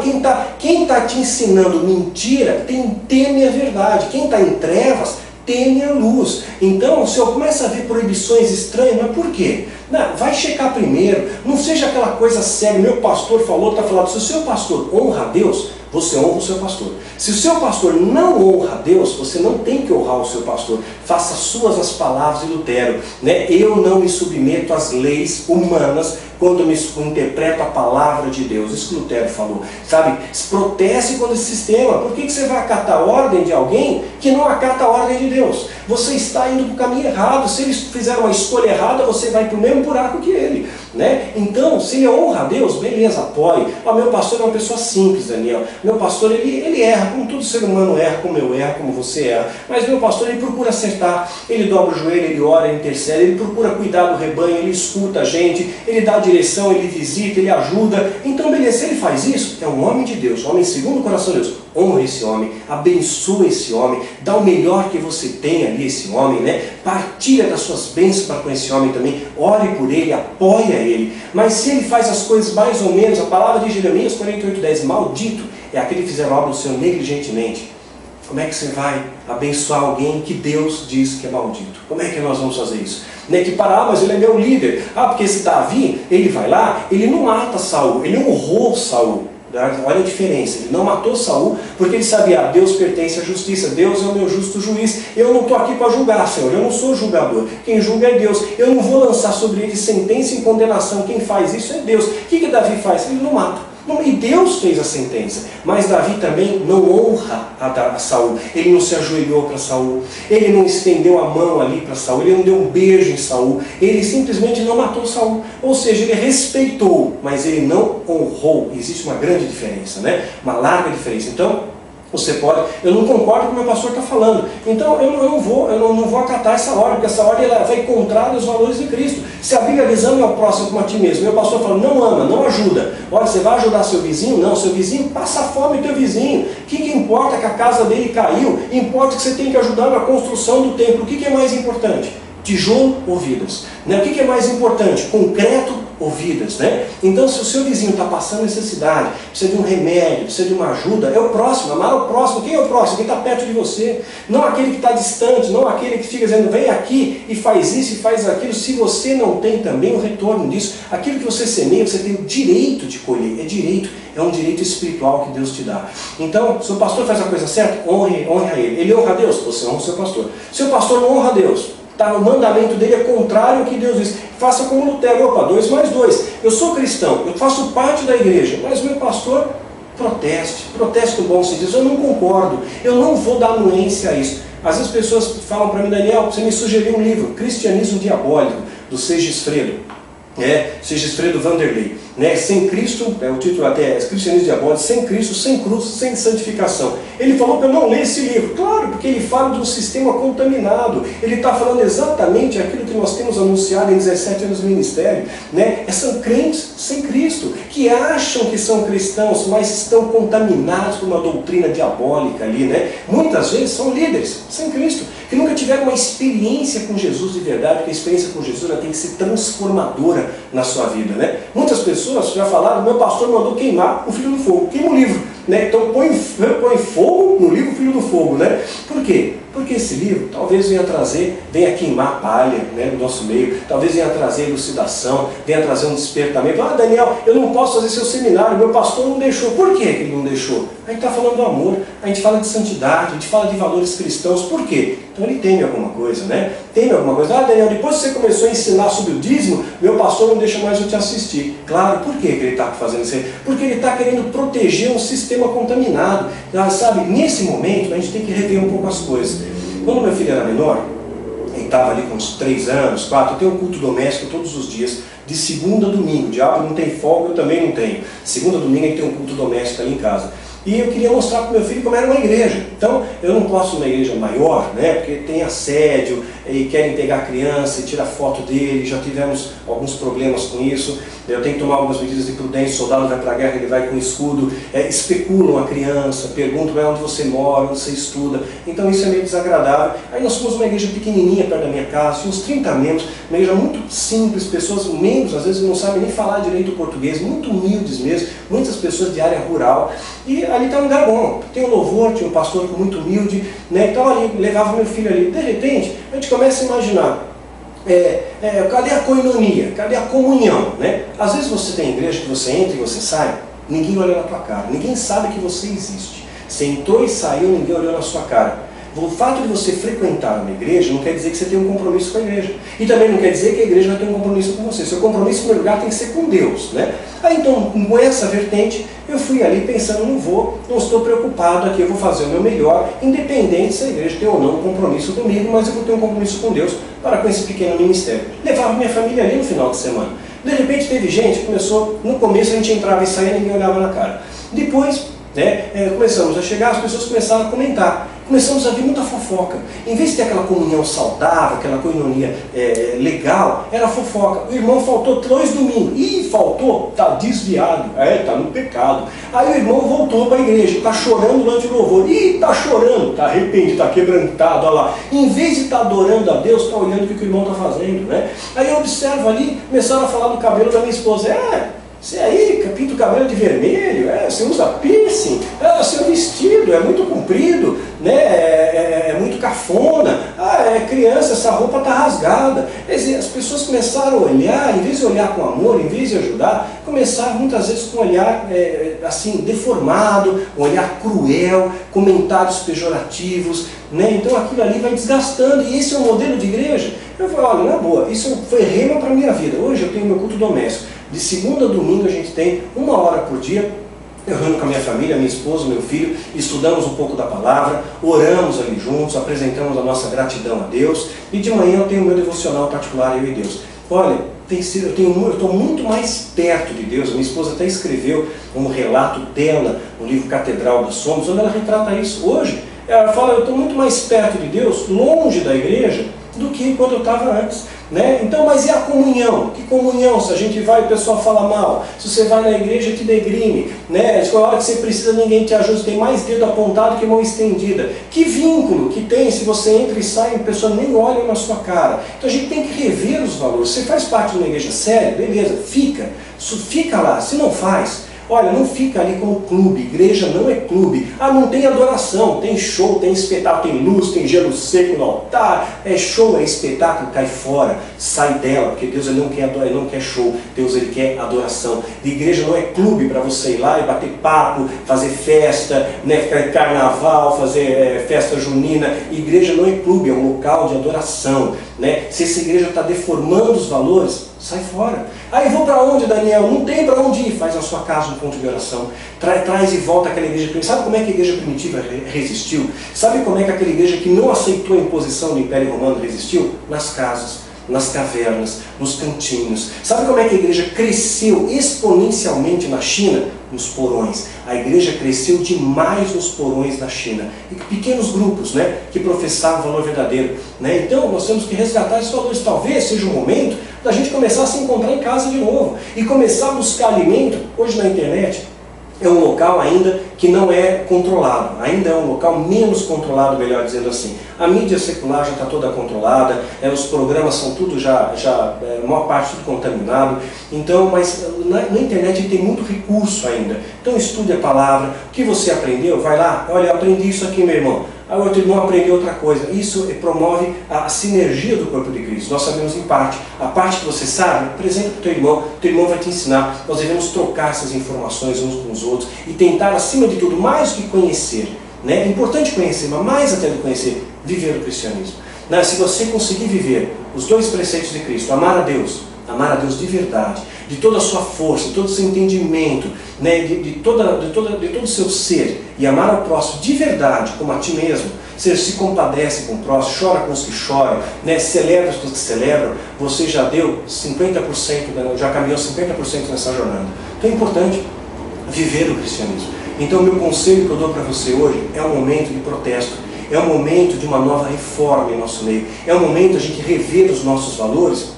quem tá te ensinando mentira teme a verdade. Quem está em trevas teme a luz. Então, se eu começo a ver proibições estranhas, mas por quê? Não, vai checar primeiro. Não seja aquela coisa séria. Meu pastor falou, está falando. Se o seu pastor honra a Deus, você honra o seu pastor. Se o seu pastor não honra a Deus, você não tem que honrar o seu pastor. Faça suas as palavras de Lutero, né? Eu não me submeto às leis humanas quando me interpreto a palavra de Deus. Isso que Lutero falou. Sabe? Proteste contra esse sistema. Por que você vai acatar a ordem de alguém que não acata a ordem de Deus? Você está indo para o caminho errado. Se eles fizeram uma escolha errada, você vai para o mesmo buraco que ele. né? Então, se ele honra a Deus, beleza, apoie. Meu pastor é uma pessoa simples, Daniel. Meu pastor, ele erra, como todo ser humano erra, como eu erro, como você erra. Mas meu pastor, ele procura acertar, ele dobra o joelho, ele ora, ele intercede, ele procura cuidar do rebanho, ele escuta a gente, ele dá direção, ele visita, ele ajuda. Então, beleza, se ele faz isso, é um homem de Deus, um homem segundo o coração de Deus. Honra esse homem, abençoa esse homem, dá o melhor que você tem ali, esse homem, né? Partilha das suas bênçãos para com esse homem também, ore por ele, apoia ele. Mas se ele faz as coisas mais ou menos, a palavra de Jeremias 48:10, maldito é aquele que fizer obra do Senhor negligentemente. Como é que você vai abençoar alguém que Deus diz que é maldito? Como é que nós vamos fazer isso? Não é que mas ele é meu líder. Porque esse Davi, ele vai lá, ele não mata Saul, ele honrou Saul. Olha a diferença, ele não matou Saul porque ele sabia, Deus pertence à justiça, Deus é o meu justo juiz, eu não estou aqui para julgar, Senhor, eu não sou julgador, quem julga é Deus, eu não vou lançar sobre ele sentença e condenação, quem faz isso é Deus. O que Davi faz? Ele não mata. E Deus fez a sentença, mas Davi também não honra a Saul, ele não se ajoelhou para Saul, ele não estendeu a mão ali para Saul, ele não deu um beijo em Saul, ele simplesmente não matou Saul, ou seja, ele respeitou, mas ele não honrou. Existe uma grande diferença, né? Uma larga diferença. Então, você pode, eu não concordo com o que o meu pastor está falando, então eu não vou acatar essa ordem, porque essa ordem ela vai contrária aos valores de Cristo. Se a Bíblia diz ame ao próximo como a ti mesmo, meu pastor fala, não ama, não ajuda. Olha, você vai ajudar seu vizinho? Não, seu vizinho passa fome, teu vizinho. O que importa que a casa dele caiu? Importa que você tem que ajudar na construção do templo. O que é mais importante? Tijolo ou vidas? Né? O que é mais importante? Concreto ou vidas? Né? Então, se o seu vizinho está passando necessidade, precisa de um remédio, precisa de uma ajuda, é o próximo, amar o próximo. Quem é o próximo? Quem está perto de você. Não aquele que está distante, não aquele que fica dizendo, vem aqui e faz isso e faz aquilo, se você não tem também o retorno disso. Aquilo que você semeia, você tem o direito de colher. É um direito espiritual que Deus te dá. Então, se o pastor faz a coisa certa, honre a ele. Ele honra a Deus, você honra o seu pastor. Se o pastor não honra a Deus, o mandamento dele é contrário ao que Deus diz. Faça como Lutero, 2 mais 2. Eu sou cristão, eu faço parte da igreja, mas meu pastor proteste no bom sentido. Eu não concordo, eu não vou dar anuência a isso. Às vezes pessoas falam para mim, Daniel, você me sugeriu um livro, Cristianismo Diabólico, do Segisfredo. Segisfredo Vanderlei. Sem Cristo, o título até é Cristianismo Diabólico, sem Cristo, sem cruz, sem santificação. Ele falou para eu não ler esse livro. Claro, porque ele fala de um sistema contaminado. Ele está falando exatamente aquilo que nós temos anunciado em 17 anos de ministério. São crentes sem Cristo, que acham que são cristãos, mas estão contaminados por uma doutrina diabólica ali. Muitas vezes são líderes sem Cristo, que nunca tiveram uma experiência com Jesus de verdade, porque a experiência com Jesus ela tem que ser transformadora na sua vida. Muitas pessoas já falaram, meu pastor mandou queimar o Filho do Fogo, queima o livro. Então põe fogo no livro Filho do Fogo. Por quê? Porque esse livro talvez venha queimar palha no nosso meio, talvez venha trazer elucidação, venha trazer um despertamento. Daniel, eu não posso fazer seu seminário, meu pastor não deixou. Por que ele não deixou? A gente está falando do amor, a gente fala de santidade, a gente fala de valores cristãos. Por quê? Então ele teme alguma coisa, Teme alguma coisa. Daniel, depois que você começou a ensinar sobre o dízimo, meu pastor não deixa mais eu te assistir. Claro, por que ele está fazendo isso? Porque ele está querendo proteger um sistema contaminado. Sabe, nesse momento a gente tem que rever um pouco as coisas. Quando meu filho era menor, ele estava ali com uns 3 anos, 4, eu tenho um culto doméstico todos os dias, de segunda a domingo. O diabo não tem folga, eu também não tenho. Segunda a domingo a gente tem um culto doméstico ali em casa. E eu queria mostrar para o meu filho como era uma igreja. Então, eu não posso ir numa igreja maior, porque tem assédio, e querem pegar a criança e tirar foto dele, já tivemos alguns problemas com isso. Eu tenho que tomar algumas medidas de prudência, o soldado vai para a guerra, ele vai com escudo, especulam a criança, perguntam onde você mora, onde você estuda. Então isso é meio desagradável. Aí nós fomos uma igreja pequenininha perto da minha casa, tinha uns 30 membros, uma igreja muito simples, pessoas, membros às vezes não sabem nem falar direito o português, muito humildes mesmo, muitas pessoas de área rural. E ali está um lugar bom, tem um louvor, tinha um pastor muito humilde, então ali, levava meu filho ali. De repente, a gente começa a imaginar, cadê a koinonia? Cadê a comunhão? Às vezes você tem igreja que você entra e você sai, ninguém olha na tua cara, ninguém sabe que você existe. Você entrou e saiu, ninguém olhou na sua cara. O fato de você frequentar uma igreja não quer dizer que você tem um compromisso com a igreja. E também não quer dizer que a igreja vai ter um compromisso com você. Seu compromisso, em primeiro lugar, tem que ser com Deus. Aí então, com essa vertente, eu fui ali pensando, não estou preocupado aqui, eu vou fazer o meu melhor, independente se a igreja tem ou não um compromisso comigo, mas eu vou ter um compromisso com Deus para com esse pequeno ministério. Levava minha família ali no final de semana. De repente teve gente que começou, no começo a gente entrava e saía e ninguém olhava na cara. Depois, começamos a chegar, as pessoas começaram a comentar. Começamos a ver muita fofoca. Em vez de ter aquela comunhão saudável, aquela coinonia legal, era fofoca. O irmão faltou 2 domingos. Ih, faltou, está desviado, está no pecado. Aí o irmão voltou para a igreja, está chorando durante o louvor. Ih, está chorando, está arrependido, está quebrantado, olha lá. Em vez de estar adorando a Deus, está olhando o que o irmão está fazendo, né? Aí eu observo ali, começaram a falar do cabelo da minha esposa. Você aí pinta o cabelo de vermelho, você usa piercing, seu vestido é muito comprido, né? É muito cafona, criança, essa roupa está rasgada. Quer dizer, as pessoas começaram a olhar, em vez de olhar com amor, em vez de ajudar, começaram muitas vezes com um olhar assim, deformado, um olhar cruel, comentários pejorativos, né? Então aquilo ali vai desgastando, e esse é o modelo de igreja. Eu falei, olha, na boa, isso foi rema para a minha vida. Hoje eu tenho meu culto doméstico. De segunda a domingo a gente tem 1 hora por dia. Eu reúno com a minha família, minha esposa, meu filho, estudamos um pouco da palavra, oramos ali juntos, apresentamos a nossa gratidão a Deus, e de manhã eu tenho o meu devocional particular, eu e Deus. Olha, eu estou muito mais perto de Deus. A minha esposa até escreveu um relato dela no livro Catedral dos Somos, onde ela retrata isso. Hoje, ela fala, eu estou muito mais perto de Deus, longe da igreja, do que quando eu estava antes, né? Então, mas e a comunhão? Que comunhão? Se a gente vai e o pessoal fala mal, se você vai na igreja te degrime, né? Se a hora que você precisa ninguém te ajuda, tem mais dedo apontado que mão estendida. Que vínculo que tem se você entra e sai e a pessoa nem olha na sua cara? Então a gente tem que rever os valores. Você faz parte de uma igreja séria, beleza, fica lá. Se não faz, olha, não fica ali como clube. Igreja não é clube. Não tem adoração, tem show, tem espetáculo, tem luz, tem gelo seco no altar. É show, é espetáculo, cai fora, sai dela, porque Deus ele não quer show, Deus ele quer adoração. A igreja não é clube para você ir lá e bater papo, fazer festa, né, carnaval, fazer festa junina. Igreja não é clube, é um local de adoração, né? Se essa igreja está deformando os valores, sai fora. Aí vou para onde, Daniel? Não tem para onde ir. Faz na sua casa um ponto de oração. Traz e volta aquela igreja primitiva. Sabe como é que a igreja primitiva resistiu? Sabe como é que aquela igreja que não aceitou a imposição do Império Romano resistiu? Nas casas, nas cavernas, nos cantinhos. Sabe como é que a igreja cresceu exponencialmente na China? Nos porões. A igreja cresceu demais nos porões da China. E pequenos grupos, né, que professavam o valor verdadeiro, né? Então nós temos que resgatar esses valores. Talvez seja o momento da gente começar a se encontrar em casa de novo e começar a buscar alimento. Hoje na internet é um local ainda que não é controlado, ainda é um local menos controlado, melhor dizendo assim. A mídia secular já está toda controlada, os programas são tudo a maior parte tudo contaminado. Então, mas na internet tem muito recurso ainda. Então estude a palavra, o que você aprendeu, vai lá, olha, eu aprendi isso aqui, meu irmão. Aí o outro irmão aprendeu outra coisa. Isso promove a sinergia do corpo de Cristo. Nós sabemos em parte. A parte que você sabe, apresenta para o teu irmão vai te ensinar. Nós devemos trocar essas informações uns com os outros e tentar, acima de tudo, mais do que conhecer, né? É importante conhecer, mas mais até do que conhecer, viver o cristianismo. Né? Se você conseguir viver os 2 preceitos de Cristo, amar a Deus de verdade, de toda a sua força, de todo o seu entendimento, né, de todo o seu ser, e amar ao próximo de verdade, como a ti mesmo, você se compadece com o próximo, chora com os que choram, né, celebra com os que celebram, você já deu 50%, já caminhou 50% nessa jornada. Então é importante viver o cristianismo. Então o meu conselho que eu dou para você hoje é um momento de protesto, é um momento de uma nova reforma em nosso meio, é um momento de a gente rever os nossos valores.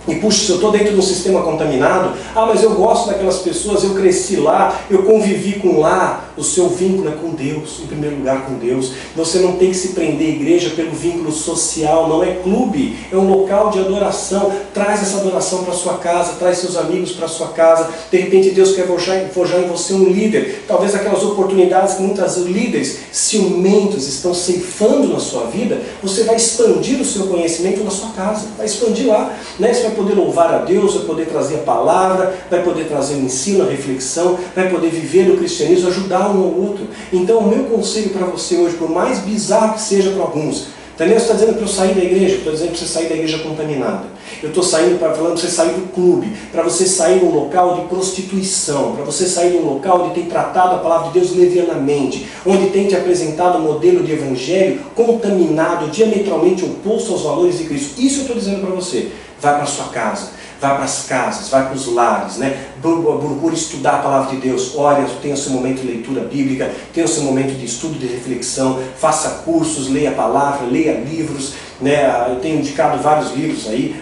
E puxa, se eu estou dentro de um sistema contaminado, mas eu gosto daquelas pessoas, eu cresci lá, eu convivi com lá. O seu vínculo é com Deus, em primeiro lugar com Deus. Você não tem que se prender à igreja pelo vínculo social, não é clube, é um local de adoração. Traz essa adoração para sua casa, traz seus amigos para sua casa. De repente Deus quer forjar em você um líder. Talvez aquelas oportunidades que muitos líderes ciumentos estão ceifando na sua vida, você vai expandir o seu conhecimento na sua casa, vai expandir lá, né? Você vai poder louvar a Deus, vai poder trazer a palavra, vai poder trazer o ensino, a reflexão, vai poder viver o cristianismo, ajudar um ao outro. Então o meu conselho para você hoje, por mais bizarro que seja para alguns, Daniel está dizendo para eu sair da igreja, estou dizendo para você sair da igreja contaminada. Eu estou falando para você sair do clube, para você sair de um local de prostituição, para você sair de um local onde tem tratado a palavra de Deus levianamente, onde tem te apresentado um modelo de evangelho contaminado, diametralmente oposto aos valores de Cristo. Isso eu estou dizendo para você. Vai para sua casa, Vá para as casas, vá para os lares, né? Procure estudar a palavra de Deus. Ore, tenha o seu momento de leitura bíblica, tenha o seu momento de estudo, de reflexão, faça cursos, leia a palavra, leia livros, né? Eu tenho indicado vários livros aí,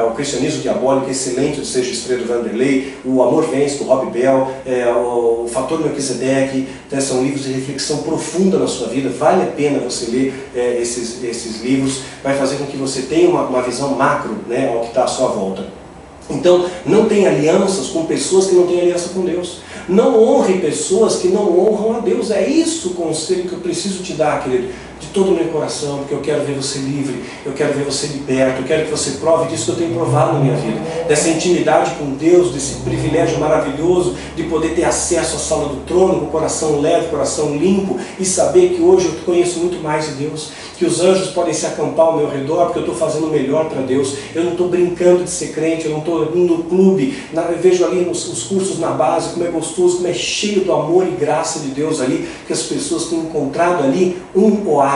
o Cristianismo Diabólico, excelente, do Seixas Freire Vanderlei, o Amor Vence, do Rob Bell, o Fator Melquisedeque, né? São livros de reflexão profunda na sua vida. Vale a pena você ler esses livros, vai fazer com que você tenha uma visão macro, né, ao que está à sua volta. Então, não tenha alianças com pessoas que não têm aliança com Deus. Não honre pessoas que não honram a Deus. É isso o conselho que eu preciso te dar, querido, de todo o meu coração, porque eu quero ver você livre, eu quero ver você liberto, eu quero que você prove disso que eu tenho provado na minha vida, dessa intimidade com Deus, desse privilégio maravilhoso de poder ter acesso à sala do trono, com o coração leve, coração limpo, e saber que hoje eu conheço muito mais de Deus, que os anjos podem se acampar ao meu redor, porque eu estou fazendo o melhor para Deus. Eu não estou brincando de ser crente, eu não estou indo no clube, eu vejo ali os cursos na base, como é gostoso, como é cheio do amor e graça de Deus ali, que as pessoas têm encontrado ali um oásis.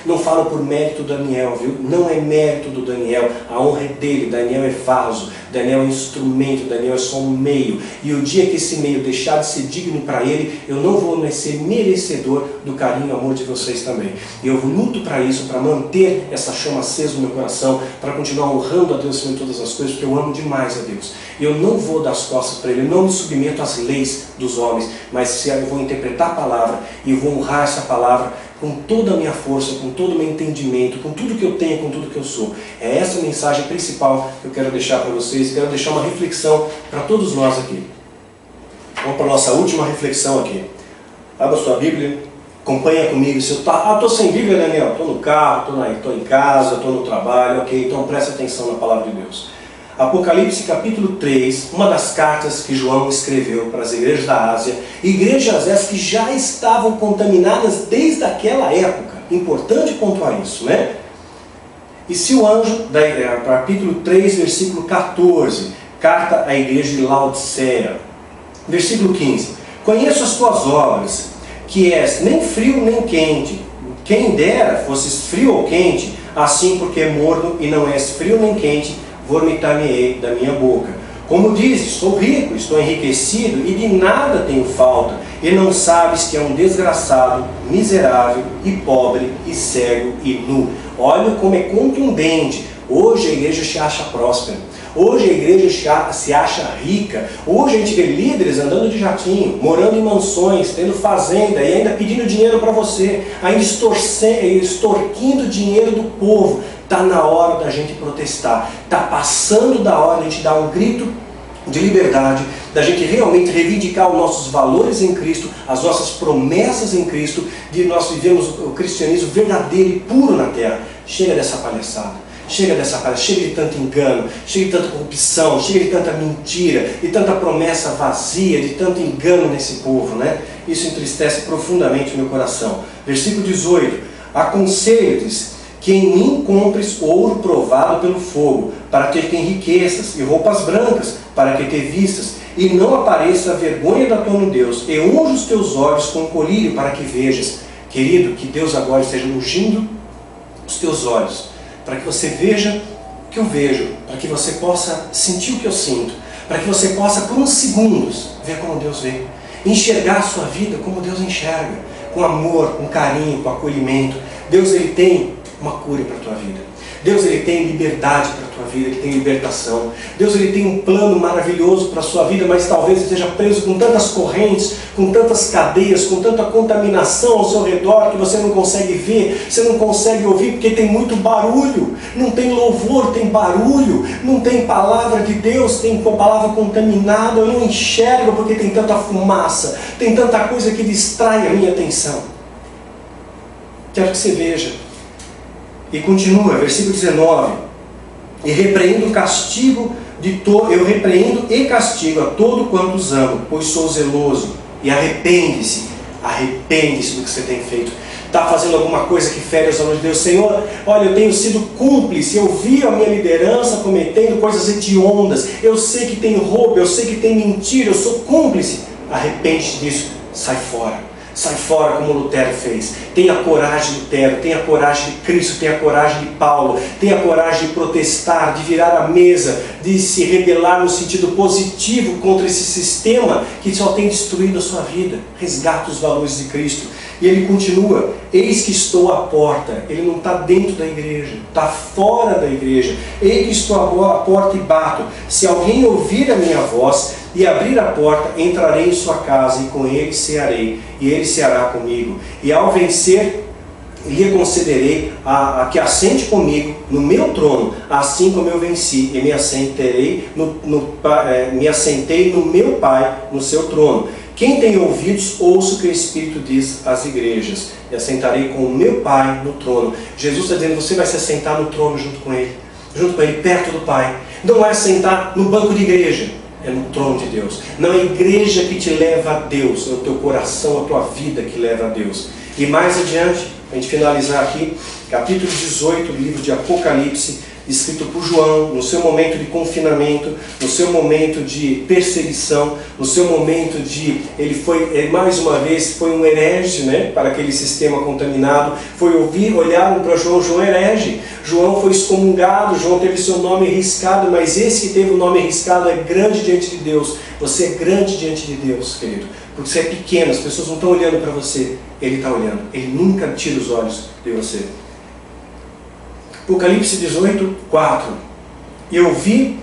Não falo por mérito do Daniel, viu? Não é mérito do Daniel, a honra é dele. Daniel é vaso, Daniel é instrumento, Daniel é só um meio. E o dia que esse meio deixar de ser digno para ele, eu não vou mais ser merecedor do carinho e amor de vocês também. E eu luto para isso, para manter essa chama acesa no meu coração, para continuar honrando a Deus acima de todas as coisas, porque eu amo demais a Deus. E eu não vou dar as costas para ele, eu não me submeto às leis dos homens, mas eu vou interpretar a palavra e eu vou honrar essa palavra com toda a minha força, com todo o meu entendimento, com tudo que eu tenho, com tudo que eu sou. É essa a mensagem principal que eu quero deixar para vocês, quero deixar uma reflexão para todos nós aqui. Vamos para a nossa última reflexão aqui. Abra sua Bíblia, acompanha comigo. Se eu estou sem Bíblia, Daniel, estou no carro, estou em casa, estou no trabalho, ok, então presta atenção na palavra de Deus. Apocalipse capítulo 3, uma das cartas que João escreveu para as igrejas da Ásia, igrejas essas que já estavam contaminadas desde aquela época. Importante pontuar isso, né? E se o anjo, capítulo 3, versículo 14, carta à igreja de Laodiceia, versículo 15: conheço as tuas obras, que és nem frio nem quente. Quem dera fosses frio ou quente, assim porque é morno e não és frio nem quente, vomitar-me-ei da minha boca. Como dizes, sou rico, estou enriquecido e de nada tenho falta, e não sabes que é um desgraçado, miserável e pobre e cego e nu. Olha como é contundente. Hoje a igreja se acha próspera. Hoje a igreja se acha rica. Hoje a gente vê líderes andando de jatinho, morando em mansões, tendo fazenda e ainda pedindo dinheiro para você, ainda extorquindo dinheiro do povo. Está na hora da gente protestar. Está passando da hora de a gente dar um grito de liberdade, da gente realmente reivindicar os nossos valores em Cristo, as nossas promessas em Cristo, de nós vivemos o cristianismo verdadeiro e puro na terra. Chega dessa palhaçada. Chega de tanto engano, chega de tanta corrupção, chega de tanta mentira, de tanta promessa vazia, de tanto engano nesse povo, né? Isso entristece profundamente o meu coração. Versículo 18: aconselho-te que em mim compres ouro provado pelo fogo, para que tenha riquezas, e roupas brancas, para que te vistas, e não apareça a vergonha da tua nudez, e unge os teus olhos com colírio para que vejas. Querido, que Deus agora esteja ungindo os teus olhos, para que você veja o que eu vejo, para que você possa sentir o que eu sinto, para que você possa, por uns segundos, ver como Deus vê, enxergar a sua vida como Deus enxerga, com amor, com carinho, com acolhimento. Deus, Ele tem uma cura para a tua vida. Deus, Ele tem liberdade para a tua vida, Ele tem libertação. Deus, Ele tem um plano maravilhoso para a sua vida, mas talvez você esteja preso com tantas correntes, com tantas cadeias, com tanta contaminação ao seu redor, que você não consegue ver, você não consegue ouvir, porque tem muito barulho. Não tem louvor, tem barulho. Não tem palavra de Deus, tem palavra contaminada. Eu não enxergo porque tem tanta fumaça, tem tanta coisa que distrai a minha atenção. Quero que você veja. E continua, versículo 19: e repreendo eu repreendo e castigo a todo quanto os amo, pois sou zeloso. E arrepende-se do que você tem feito. Está fazendo alguma coisa que fere os olhos de Deus? Senhor, olha, eu tenho sido cúmplice, eu vi a minha liderança cometendo coisas hediondas, eu sei que tem roubo, eu sei que tem mentira, eu sou cúmplice. Arrepende-se disso, sai fora. Sai fora como Lutero fez. Tenha coragem de Lutero, tenha coragem de Cristo, tenha coragem de Paulo, tenha coragem de protestar, de virar a mesa, de se rebelar no sentido positivo contra esse sistema que só tem destruído a sua vida. Resgata os valores de Cristo. E ele continua: eis que estou à porta. Ele não está dentro da igreja, está fora da igreja. Eis que estou à porta e bato. Se alguém ouvir a minha voz e abrir a porta, entrarei em sua casa e com ele cearei, e ele ceará comigo. E ao vencer, lhe concederei a que assente comigo no meu trono, assim como eu venci, e me assentei no meu Pai, no seu trono. Quem tem ouvidos, ouça o que o Espírito diz às igrejas. E assentarei com o meu Pai no trono. Jesus está dizendo: você vai se assentar no trono junto com Ele, perto do Pai. Não vai sentar no banco de igreja, é no trono de Deus. Não é a igreja que te leva a Deus, é o teu coração, a tua vida que leva a Deus. E mais adiante, para a gente finalizar aqui, capítulo 18 do livro de Apocalipse, escrito por João, no seu momento de confinamento, no seu momento de perseguição, no seu momento de... ele mais uma vez foi um herege, né, para aquele sistema contaminado. Olharam para João, João herege. João foi excomungado, João teve seu nome riscado, mas esse que teve o nome riscado é grande diante de Deus. Você é grande diante de Deus, querido, porque você é pequeno, as pessoas não estão olhando para você, Ele está olhando. Ele nunca tira os olhos de você. Apocalipse 18, 4. Eu ouvi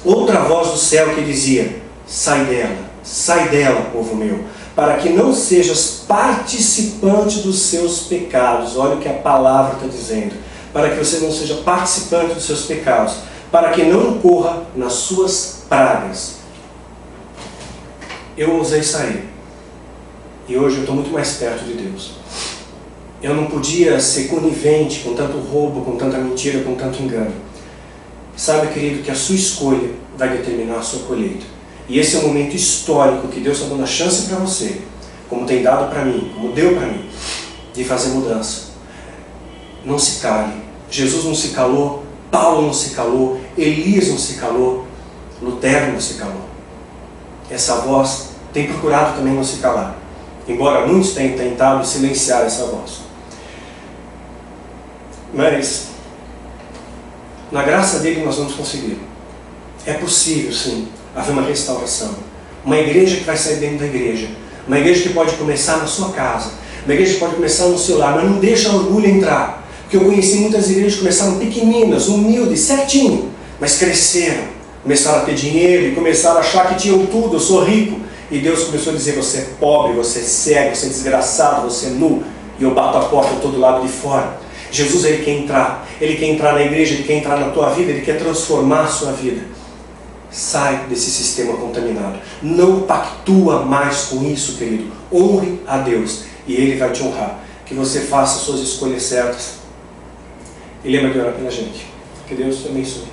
outra voz do céu que dizia: sai dela, povo meu, para que não sejas participante dos seus pecados. Olha o que a palavra está dizendo. Para que você não seja participante dos seus pecados, para que não incorra nas suas pragas. Eu ousei sair, e hoje eu estou muito mais perto de Deus. Eu não podia ser conivente com tanto roubo, com tanta mentira, com tanto engano. Sabe, querido, que a sua escolha vai determinar a sua colheita. E esse é um momento histórico que Deus está dando a chance para você, como tem dado para mim, como deu para mim, de fazer mudança. Não se cale. Jesus não se calou, Paulo não se calou, Elias não se calou, Lutero não se calou. Essa voz tem procurado também não se calar, embora muitos tenham tentado silenciar essa voz. Mas, na graça dele, nós vamos conseguir. É possível, sim, haver uma restauração. Uma igreja que vai sair dentro da igreja. Uma igreja que pode começar na sua casa. Uma igreja que pode começar no seu lar. Mas não deixa orgulho entrar. Porque eu conheci muitas igrejas que começaram pequeninas, humildes, certinho. Mas cresceram. Começaram a ter dinheiro e começaram a achar que tinham tudo. Eu sou rico. E Deus começou a dizer: você é pobre, você é cego, você é desgraçado, você é nu. E eu bato a porta de todo lado de fora. Jesus, Ele quer entrar na igreja, Ele quer entrar na tua vida, Ele quer transformar a sua vida. Sai desse sistema contaminado. Não pactua mais com isso, querido. Honre a Deus e Ele vai te honrar. Que você faça suas escolhas certas. E lembra de orar pela gente. Que Deus te abençoe.